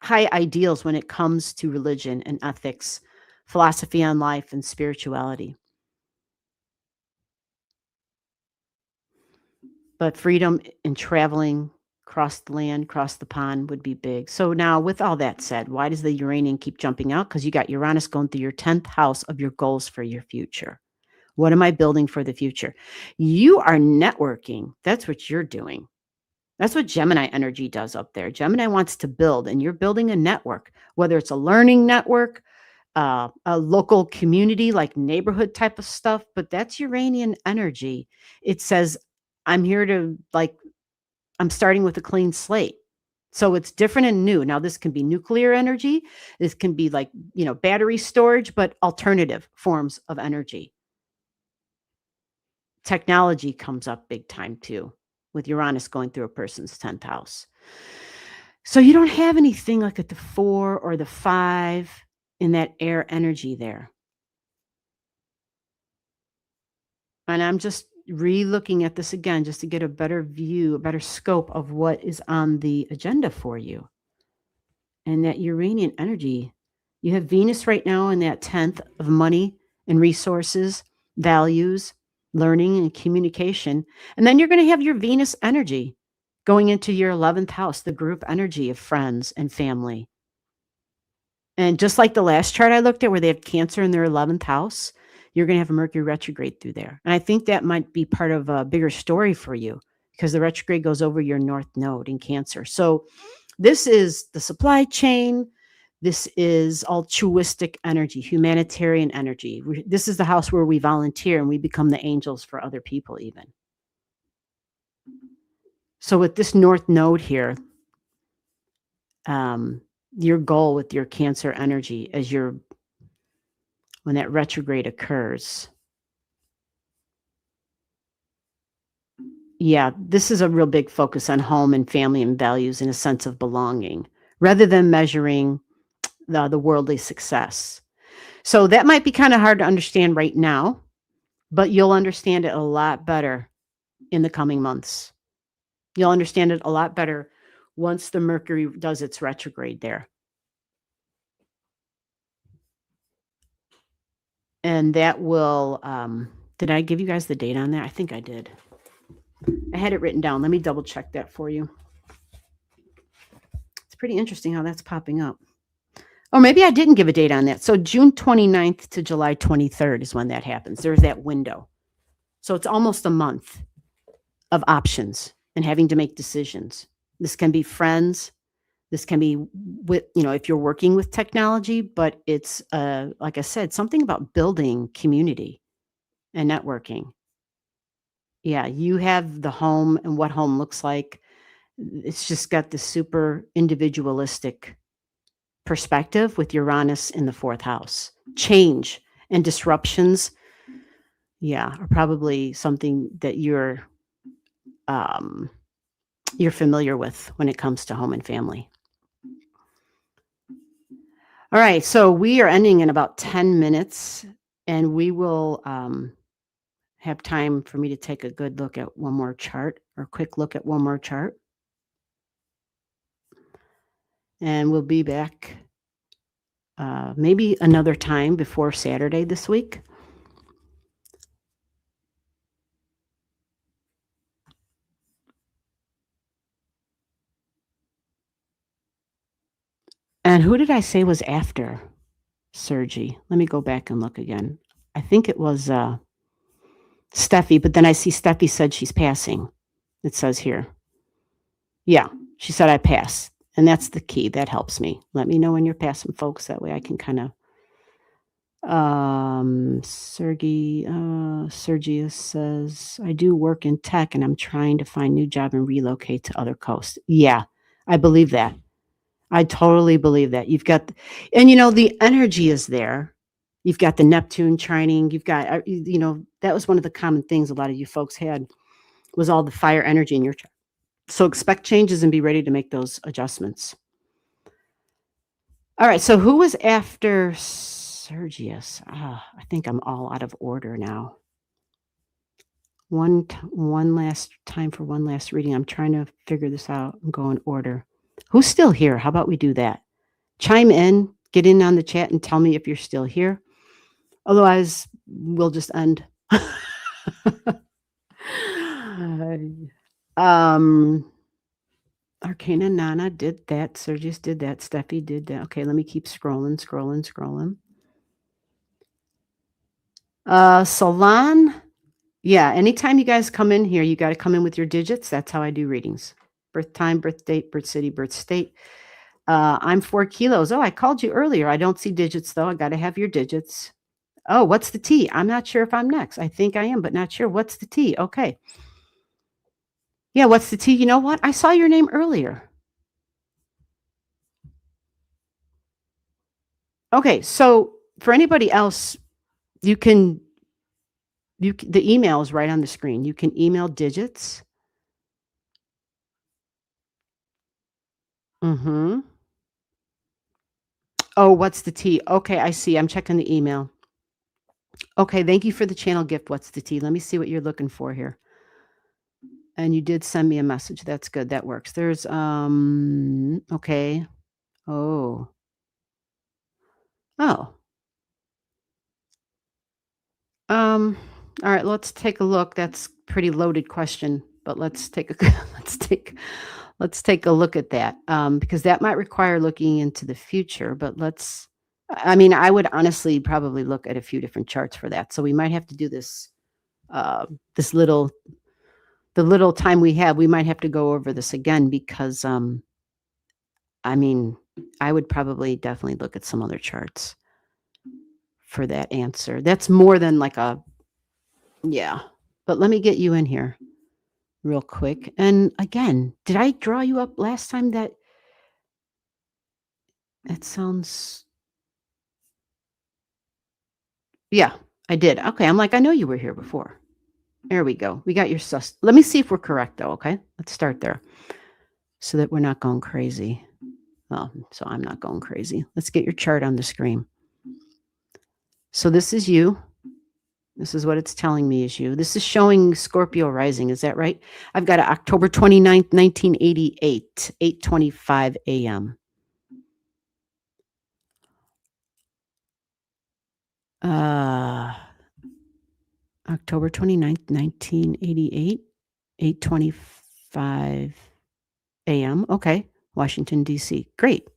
high ideals when it comes to religion and ethics, philosophy on life, and spirituality. But freedom in traveling across the land, across the pond would be big. So now, with all that said, why does the Uranian keep jumping out? Because you got Uranus going through your 10th house of your goals for your future. What am I building for the future? You are networking. That's what you're doing. That's what Gemini energy does up there. Gemini wants to build, and you're building a network, whether it's a learning network, a local community, like neighborhood type of stuff. But that's Uranian energy. It says, I'm here to, like, I'm starting with a clean slate. So it's different and new. Now, this can be nuclear energy. This can be like, battery storage, but alternative forms of energy. Technology comes up big time too, with Uranus going through a person's 10th house. So you don't have anything like at the 4 or the 5 in that air energy there. And I'm just re-looking at this again just to get a better view, a better scope of what is on the agenda for you. And that Uranian energy, you have Venus right now in that 10th of money and resources, values, learning and communication. And then you're going to have your Venus energy going into your 11th house, the group energy of friends and family. And just like the last chart I looked at where they have Cancer in their 11th house, you're going to have a Mercury retrograde through there. And I think that might be part of a bigger story for you because the retrograde goes over your North Node in Cancer. So this is the supply chain. This is altruistic energy, humanitarian energy. This is the house where we volunteer and we become the angels for other people even. So with this North Node here, your goal with your Cancer energy as when that retrograde occurs. Yeah, this is a real big focus on home and family and values and a sense of belonging rather than measuring the worldly success. So that might be kind of hard to understand right now, but you'll understand it a lot better in the coming months. You'll understand it a lot better once the Mercury does its retrograde there. And that will, did I give you guys the date on that? I think I did. I had it written down. Let me double check that for you. It's pretty interesting how that's popping up. Or maybe I didn't give a date on that. So June 29th to July 23rd is when that happens. There's that window. So it's almost a month of options and having to make decisions. This can be friends. This can be with, if you're working with technology, but it's, like I said, something about building community and networking. Yeah, you have the home and what home looks like. It's just got this super individualistic perspective with Uranus in the 4th house. Change and disruptions, are probably something that you're familiar with when it comes to home and family. All right, so we are ending in about 10 minutes, and we will have time for me to take a good look at one more chart, or quick look at one more chart. And we'll be back maybe another time before Saturday this week. And who did I say was after Sergi? Let me go back and look again. I think it was Steffi, but then I see Steffi said she's passing. It says here. Yeah, she said I pass. And that's the key. That helps me. Let me know when you're passing, folks. That way I can kind of Sergius says, I do work in tech and I'm trying to find new job and relocate to other coasts. Yeah, I believe that. I totally believe that. You've got, and the energy is there. You've got the Neptune trining. You've got, that was one of the common things a lot of you folks had, was all the fire energy in your chart. So expect changes and be ready to make those adjustments. All right. So who was after Sergius? I think I'm all out of order now. One last time for one last reading. I'm trying to figure this out and go in order. Who's still here? How about we do that? Chime in, get in on the chat and tell me if you're still here. Otherwise, we'll just end. Arcana Nana did that. Sergius did that. Steffi did that. Okay, let me keep scrolling. Salon. Yeah, anytime you guys come in here, you got to come in with your digits. That's how I do readings. Birth time, birth date, birth city, birth state. I'm 4 kilos. Oh, I called you earlier. I don't see digits, though. I got to have your digits. Oh, what's the T? I'm not sure if I'm next. I think I am, but not sure. What's the T? Okay. Yeah, what's the T? You know what? I saw your name earlier. Okay, so for anybody else, the email is right on the screen. You can email digits. Mm-hmm. Oh, what's the T? Okay, I see. I'm checking the email. Okay, thank you for the channel gift. What's the T? Let me see what you're looking for here. And you did send me a message. That's good. That works. There's okay. Oh. All right, let's take a look. That's pretty loaded question, but let's take a look at that. Because that might require looking into the future, but I would honestly probably look at a few different charts for that. So we might have to do this the little time we have, we might have to go over this again because I would probably definitely look at some other charts for that answer. That's more than like but let me get you in here real quick. And again, did I draw you up last time? That sounds, yeah, I did. Okay, I'm like, I know you were here before. There we go. We got your let me see if we're correct though, okay? Let's start there so that we're not going crazy. Well, so I'm not going crazy. Let's get your chart on the screen. So this is you. This is what it's telling me is you. This is showing Scorpio rising. Is that right? I've got October 29th, 1988, 8:25 a.m. October 29th, 1988, 8:25 a.m. Okay. Washington, D.C. Great.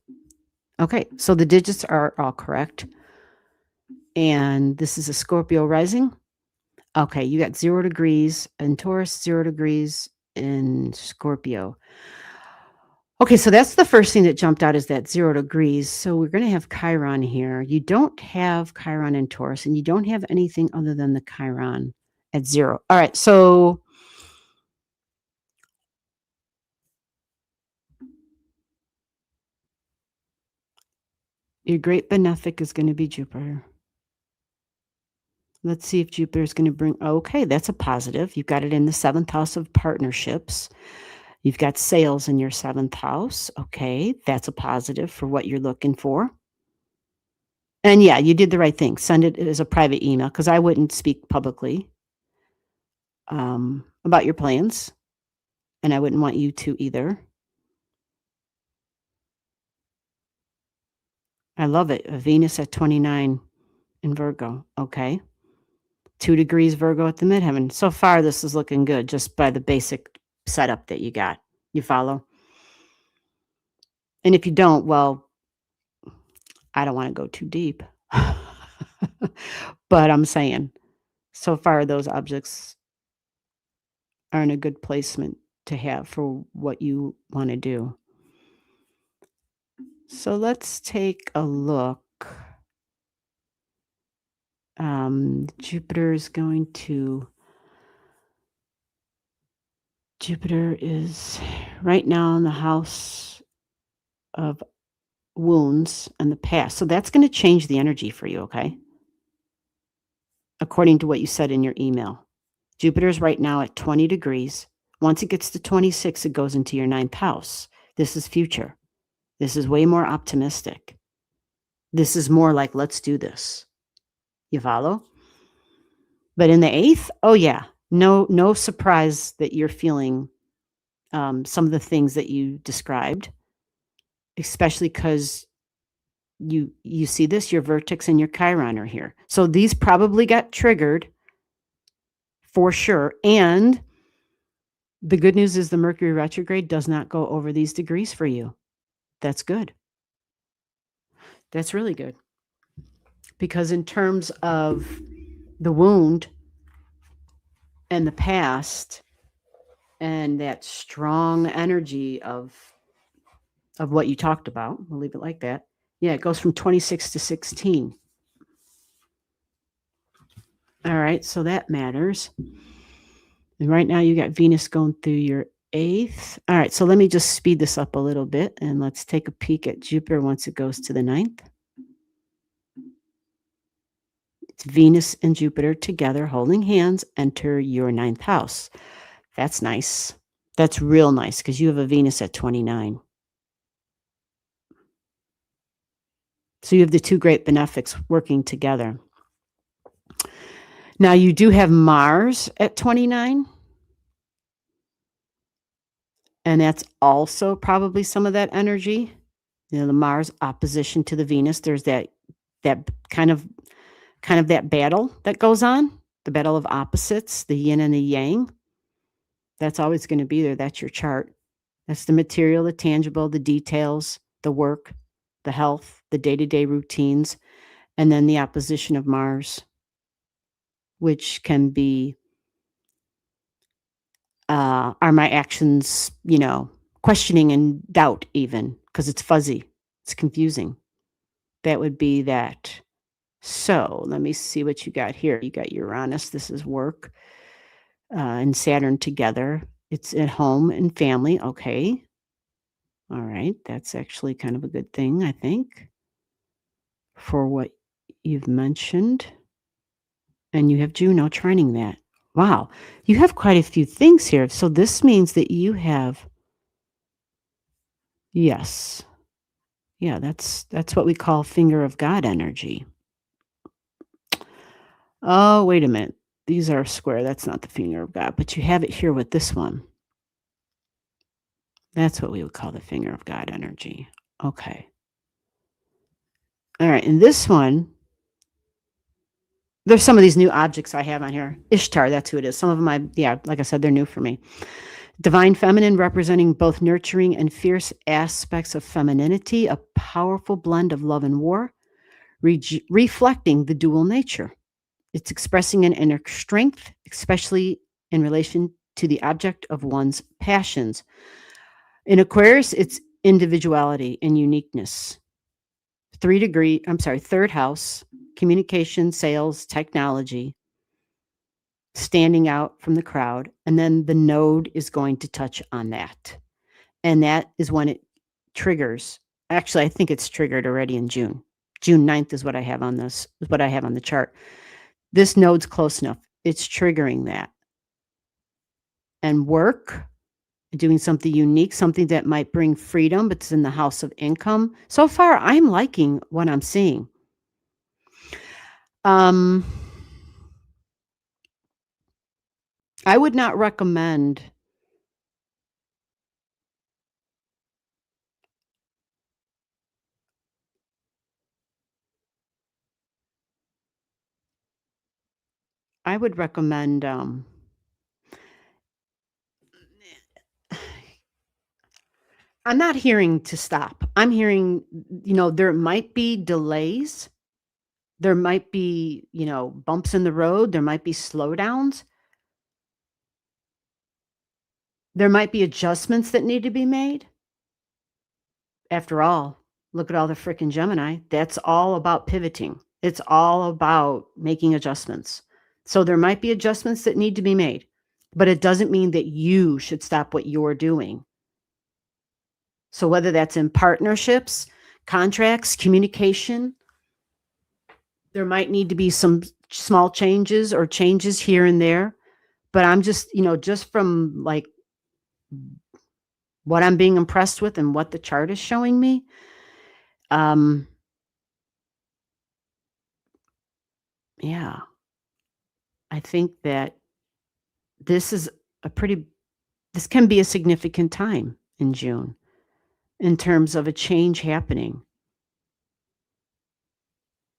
Okay. So the digits are all correct. And this is a Scorpio rising. Okay. You got 0 degrees in Taurus, 0 degrees in Scorpio. Okay, so that's the first thing that jumped out is that 0 degrees. So we're going to have Chiron here. You don't have Chiron in Taurus, and you don't have anything other than the Chiron at 0. All right, so your great benefic is going to be Jupiter. Let's see if Jupiter is going to bring. Okay, that's a positive. You've got it in the 7th house of partnerships. You've got sales in your 7th house. Okay, that's a positive for what you're looking for. And yeah, you did the right thing. Send it as a private email because I wouldn't speak publicly about your plans, and I wouldn't want you to either. I love it. Venus at 29 in Virgo. Okay. 2 degrees Virgo at the midheaven. So far, this is looking good just by the basic setup that you got. You follow? And if you don't, well, I don't want to go too deep. But I'm saying, so far, those objects are in a good placement to have for what you want to do. So let's take a look. Jupiter is right now in the house of wounds and the past. So that's going to change the energy for you, okay? According to what you said in your email. Jupiter's right now at 20 degrees. Once it gets to 26, it goes into your 9th house. This is future. This is way more optimistic. This is more like, let's do this. You follow? But in the 8th, oh yeah, no surprise that you're feeling some of the things that you described, especially because you see this, your vertex and your Chiron are here. So these probably got triggered for sure. And the good news is the Mercury retrograde does not go over these degrees for you. That's good. That's really good. Because in terms of the wound and the past and that strong energy of what you talked about, we'll leave it like that. Yeah, it goes from 26 to 16. All right, so that matters. And right now you got Venus going through your 8th. All right, so let me just speed this up a little bit and let's take a peek at Jupiter once it goes to the 9th. It's Venus and Jupiter together holding hands enter your 9th house. That's nice. That's real nice because you have a Venus at 29. So you have the 2 great benefics working together. Now you do have Mars at 29. And that's also probably some of that energy. You know, the Mars opposition to the Venus. There's that kind of that battle that goes on, the battle of opposites, the yin and the yang. That's always going to be there. That's your chart. That's the material, the tangible, the details, the work, the health, the day-to-day routines, and then the opposition of Mars, which can be, are my actions, questioning and doubt even, because it's fuzzy, it's confusing. That would be that. So let me see what you got here. You got Uranus. This is work, and Saturn together. It's at home and family. Okay. All right. That's actually kind of a good thing, I think, for what you've mentioned. And you have Juno trining that. Wow. You have quite a few things here. So this means that you have, yes. Yeah, that's what we call finger of God energy. Oh, wait a minute. These are square. That's not the finger of God, but you have it here with this one. That's what we would call the finger of God energy. Okay. All right. And this one, there's some of these new objects I have on here. Ishtar, that's who it is. Some of them, like I said, they're new for me. Divine feminine representing both nurturing and fierce aspects of femininity, a powerful blend of love and war, reflecting the dual nature. It's expressing an inner strength, especially in relation to the object of one's passions. In Aquarius, it's individuality and uniqueness. Third house, communication, sales, technology, standing out from the crowd. And then the node is going to touch on that. And that is when it triggers. Actually, I think it's triggered already in June. June 9th is what I have on this, is what I have on the chart. This node's close enough. It's triggering that. And work, doing something unique, something that might bring freedom, but it's in the house of income. So far, I'm liking what I'm seeing. I would not recommend I would recommend I'm not hearing to stop. I'm hearing, there might be delays. There might be, bumps in the road. There might be slowdowns. There might be adjustments that need to be made. After all, look at all the frickin' Gemini. That's all about pivoting. It's all about making adjustments. So there might be adjustments that need to be made, but it doesn't mean that you should stop what you're doing. So whether that's in partnerships, contracts, communication, there might need to be some small changes or changes here and there. But I'm just, just from like what I'm being impressed with and what the chart is showing me, yeah, I think that this is this can be a significant time in June in terms of a change happening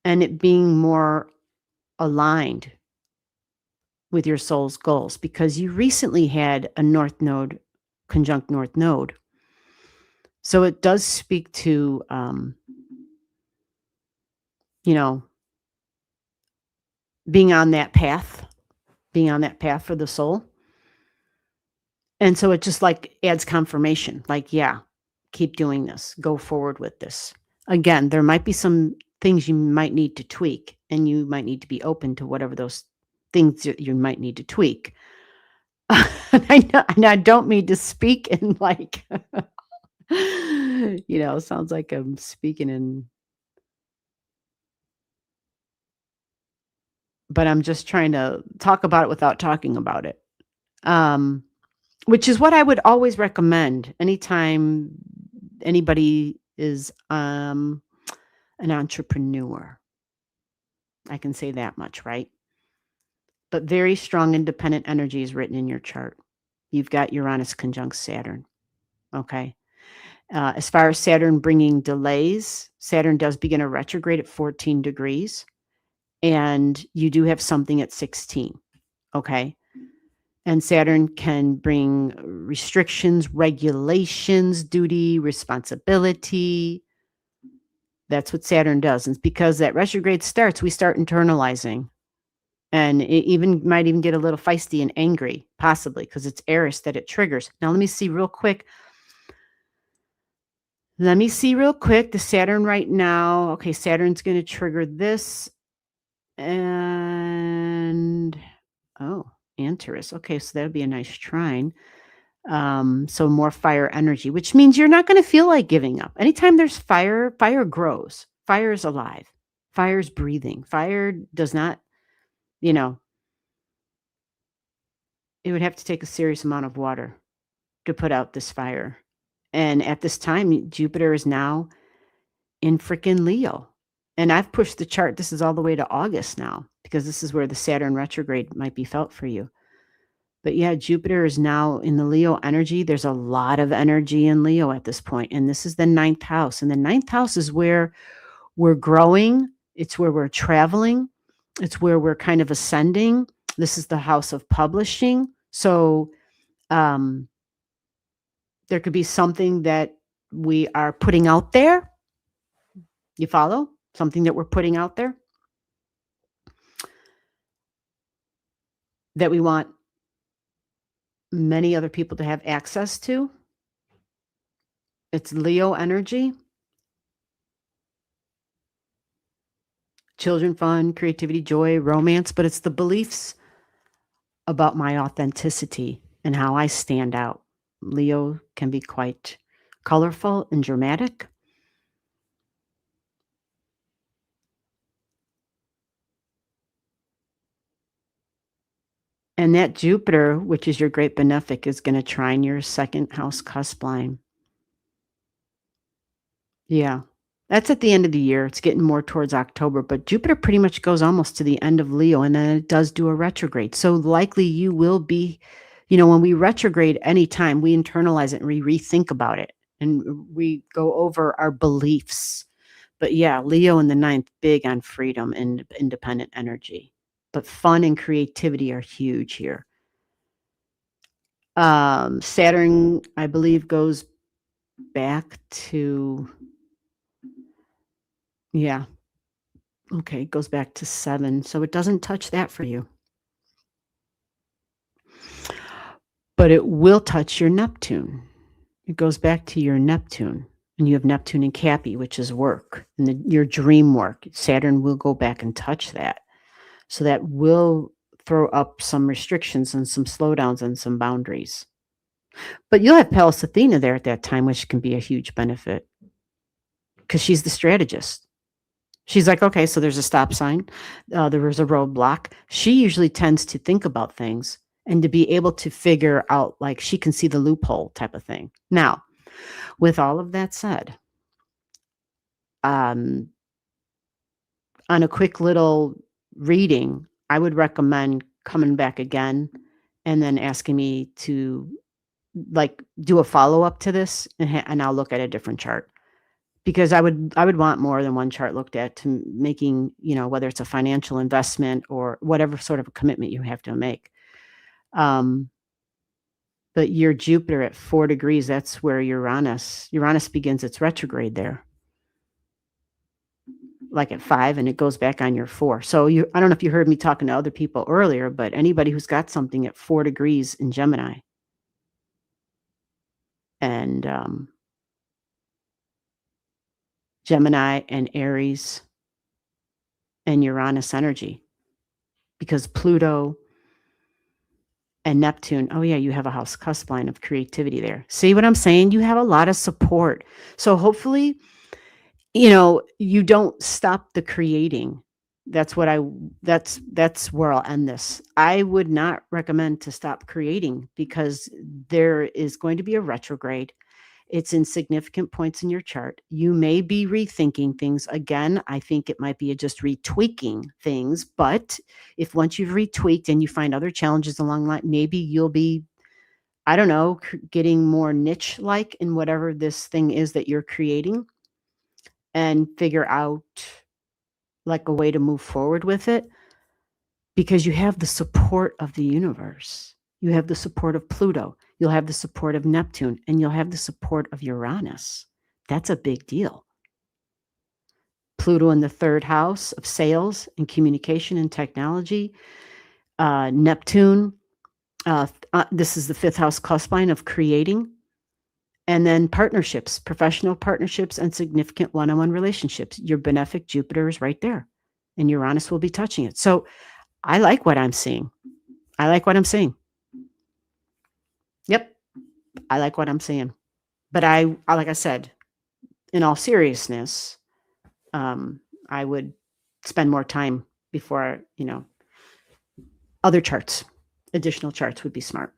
and it being more aligned with your soul's goals, because you recently had a North Node conjunct North Node. So it does speak to, being on that path for the soul. And so it just like adds confirmation, like, yeah, keep doing this, go forward with this. Again, there might be some things you might need to tweak, and you might need to be open to whatever those things that you might need to tweak. And I don't mean to speak in like, sounds like I'm speaking in, but I'm just trying to talk about it without talking about it. Which is what I would always recommend anytime anybody is an entrepreneur. I can say that much, right? But very strong independent energy is written in your chart. You've got Uranus conjunct Saturn. Okay. As far as Saturn bringing delays, Saturn does begin a retrograde at 14 degrees, and you do have something at 16. Okay. And Saturn can bring restrictions, regulations, duty, responsibility. That's what Saturn does. And because that retrograde starts, we start internalizing. And it might even get a little feisty and angry, possibly, because it's Eris that it triggers. Now, let me see real quick. The Saturn right now. Okay, Saturn's going to trigger this. And, Antares. Okay, so that'll be a nice trine. So more fire energy, which means you're not going to feel like giving up. Anytime there's fire, fire grows. Fire is alive. Fire is breathing. Fire does not, it would have to take a serious amount of water to put out this fire. And at this time, Jupiter is now in frickin' Leo. And I've pushed the chart. This is all the way to August now, because this is where the Saturn retrograde might be felt for you. But yeah, Jupiter is now in the Leo energy. There's a lot of energy in Leo at this point. And this is the 9th house. And the 9th house is where we're growing. It's where we're traveling. It's where we're kind of ascending. This is the house of publishing. So there could be something that we are putting out there. You follow? Something that we're putting out there that we want many other people to have access to. It's Leo energy. Children, fun, creativity, joy, romance, but it's the beliefs about my authenticity and how I stand out. Leo can be quite colorful and dramatic. And that Jupiter, which is your great benefic, is going to trine your 2nd house cusp line. Yeah. That's at the end of the year. It's getting more towards October, but Jupiter pretty much goes almost to the end of Leo, and then it does do a retrograde. So likely you will be, when we retrograde anytime, we internalize it and we rethink about it and we go over our beliefs. But yeah, Leo in the 9th, big on freedom and independent energy. But fun and creativity are huge here. Saturn, I believe, goes back to, yeah. Okay, goes back to 7. So it doesn't touch that for you. But it will touch your Neptune. It goes back to your Neptune. And you have Neptune in Cappy, which is work and your dream work. Saturn will go back and touch that. So that will throw up some restrictions and some slowdowns and some boundaries. But you'll have Pallas Athena there at that time, which can be a huge benefit because she's the strategist. She's like, okay, so there's a stop sign. There was a roadblock. She usually tends to think about things and to be able to figure out, like, she can see the loophole type of thing. Now, with all of that said, on a quick little reading, I would recommend coming back again and then asking me to do a follow-up to this, and I'll look at a different chart. Because I would want more than one chart looked at to making, whether it's a financial investment or whatever sort of a commitment you have to make. But your Jupiter at 4 degrees, that's where Uranus begins its retrograde there. Like at 5, and it goes back on your 4. So I don't know if you heard me talking to other people earlier, but anybody who's got something at 4 degrees in Gemini and Gemini and Aries and Uranus energy, because Pluto and Neptune, oh yeah, you have a house cusp line of creativity there. See what I'm saying? You have a lot of support. So hopefully, you don't stop the creating. That's where I'll end this. I would not recommend to stop creating because there is going to be a retrograde. It's in significant points in your chart. You may be rethinking things. Again, I think it might be just retweaking things. But if once you've retweaked and you find other challenges along the line, maybe you'll be, I don't know, getting more niche-like in whatever this thing is that you're creating and figure out like a way to move forward with it, because you have the support of the universe. You have the support of Pluto. You'll have the support of Neptune, and you'll have the support of Uranus. That's a big deal. Pluto in the 3rd house of sales and communication and technology. Neptune, this is the 5th house cusp line of creating. And then partnerships, professional partnerships, and significant one-on-one relationships. Your benefic Jupiter is right there, and Uranus will be touching it. So I like what I'm seeing. Yep, I like what I'm seeing. But I like I said, in all seriousness, I would spend more time before, other charts, additional charts would be smart.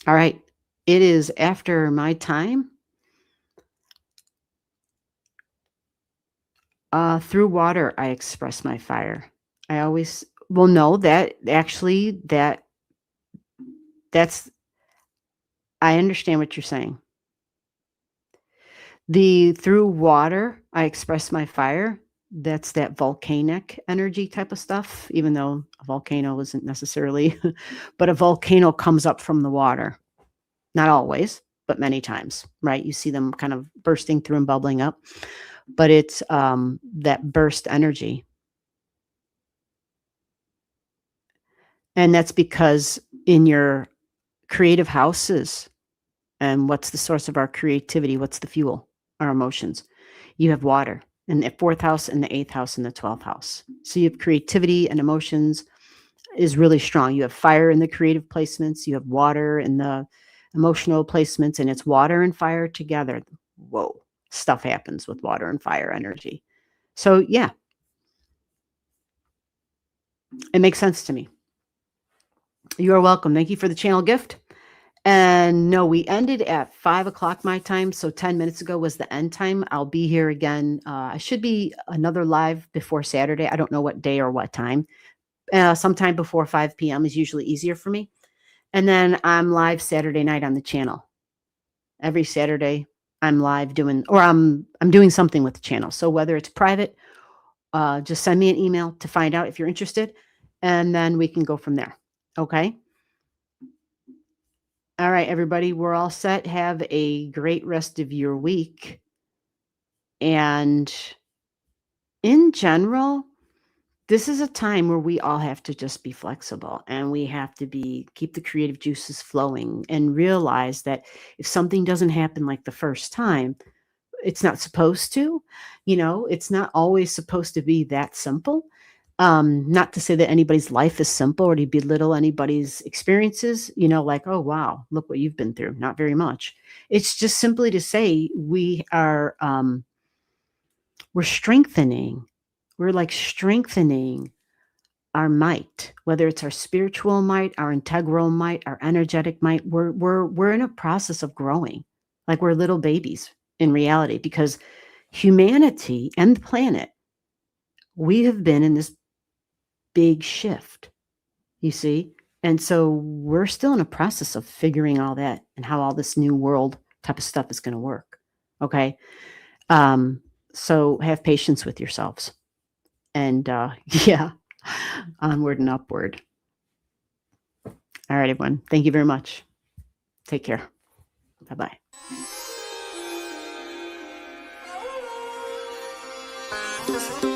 All right. It is after my time. Through water, I express my fire. I always well, no, that actually that's I understand what you're saying. The through water, I express my fire. That's that volcanic energy type of stuff, even though a volcano isn't necessarily, but a volcano comes up from the water. Not always, but many times, right? You see them kind of bursting through and bubbling up, but it's that burst energy. And that's because in your creative houses, and what's the source of our creativity? What's the fuel? Our emotions. You have water in the fourth house and the eighth house and the 12th house. So you have creativity and emotions is really strong. You have fire in the creative placements, you have water in the emotional placements, and it's water and fire together. Whoa, stuff happens with water and fire energy. So, yeah, it makes sense to me. You are welcome. Thank you for the channel gift. And no, we ended at 5 o'clock my time. So 10 minutes ago was the end time. I'll be here again. I should be another live before Saturday. I don't know what day or what time. Sometime before 5 p.m. is usually easier for me. And then I'm live Saturday night on the channel. Every Saturday I'm live doing, or I'm doing something with the channel. So whether it's private, just send me an email to find out if you're interested, and then we can go from there. Okay. All right, everybody, we're all set. Have a great rest of your week. And in general, this is a time where we all have to just be flexible, and we have to keep the creative juices flowing and realize that if something doesn't happen like the first time, it's not supposed to. It's not always supposed to be that simple. Not to say that anybody's life is simple or to belittle anybody's experiences, like, oh, wow, look what you've been through. Not very much. It's just simply to say we're strengthening. We're like strengthening our might, whether it's our spiritual might, our integral might, our energetic might. We're in a process of growing, like we're little babies in reality, because humanity and the planet, we have been in this big shift, you see? And so we're still in a process of figuring all that and how all this new world type of stuff is going to work. Okay. So have patience with yourselves, and yeah, onward and upward. All right, everyone. Thank you very much. Take care. Bye-bye. Thank you.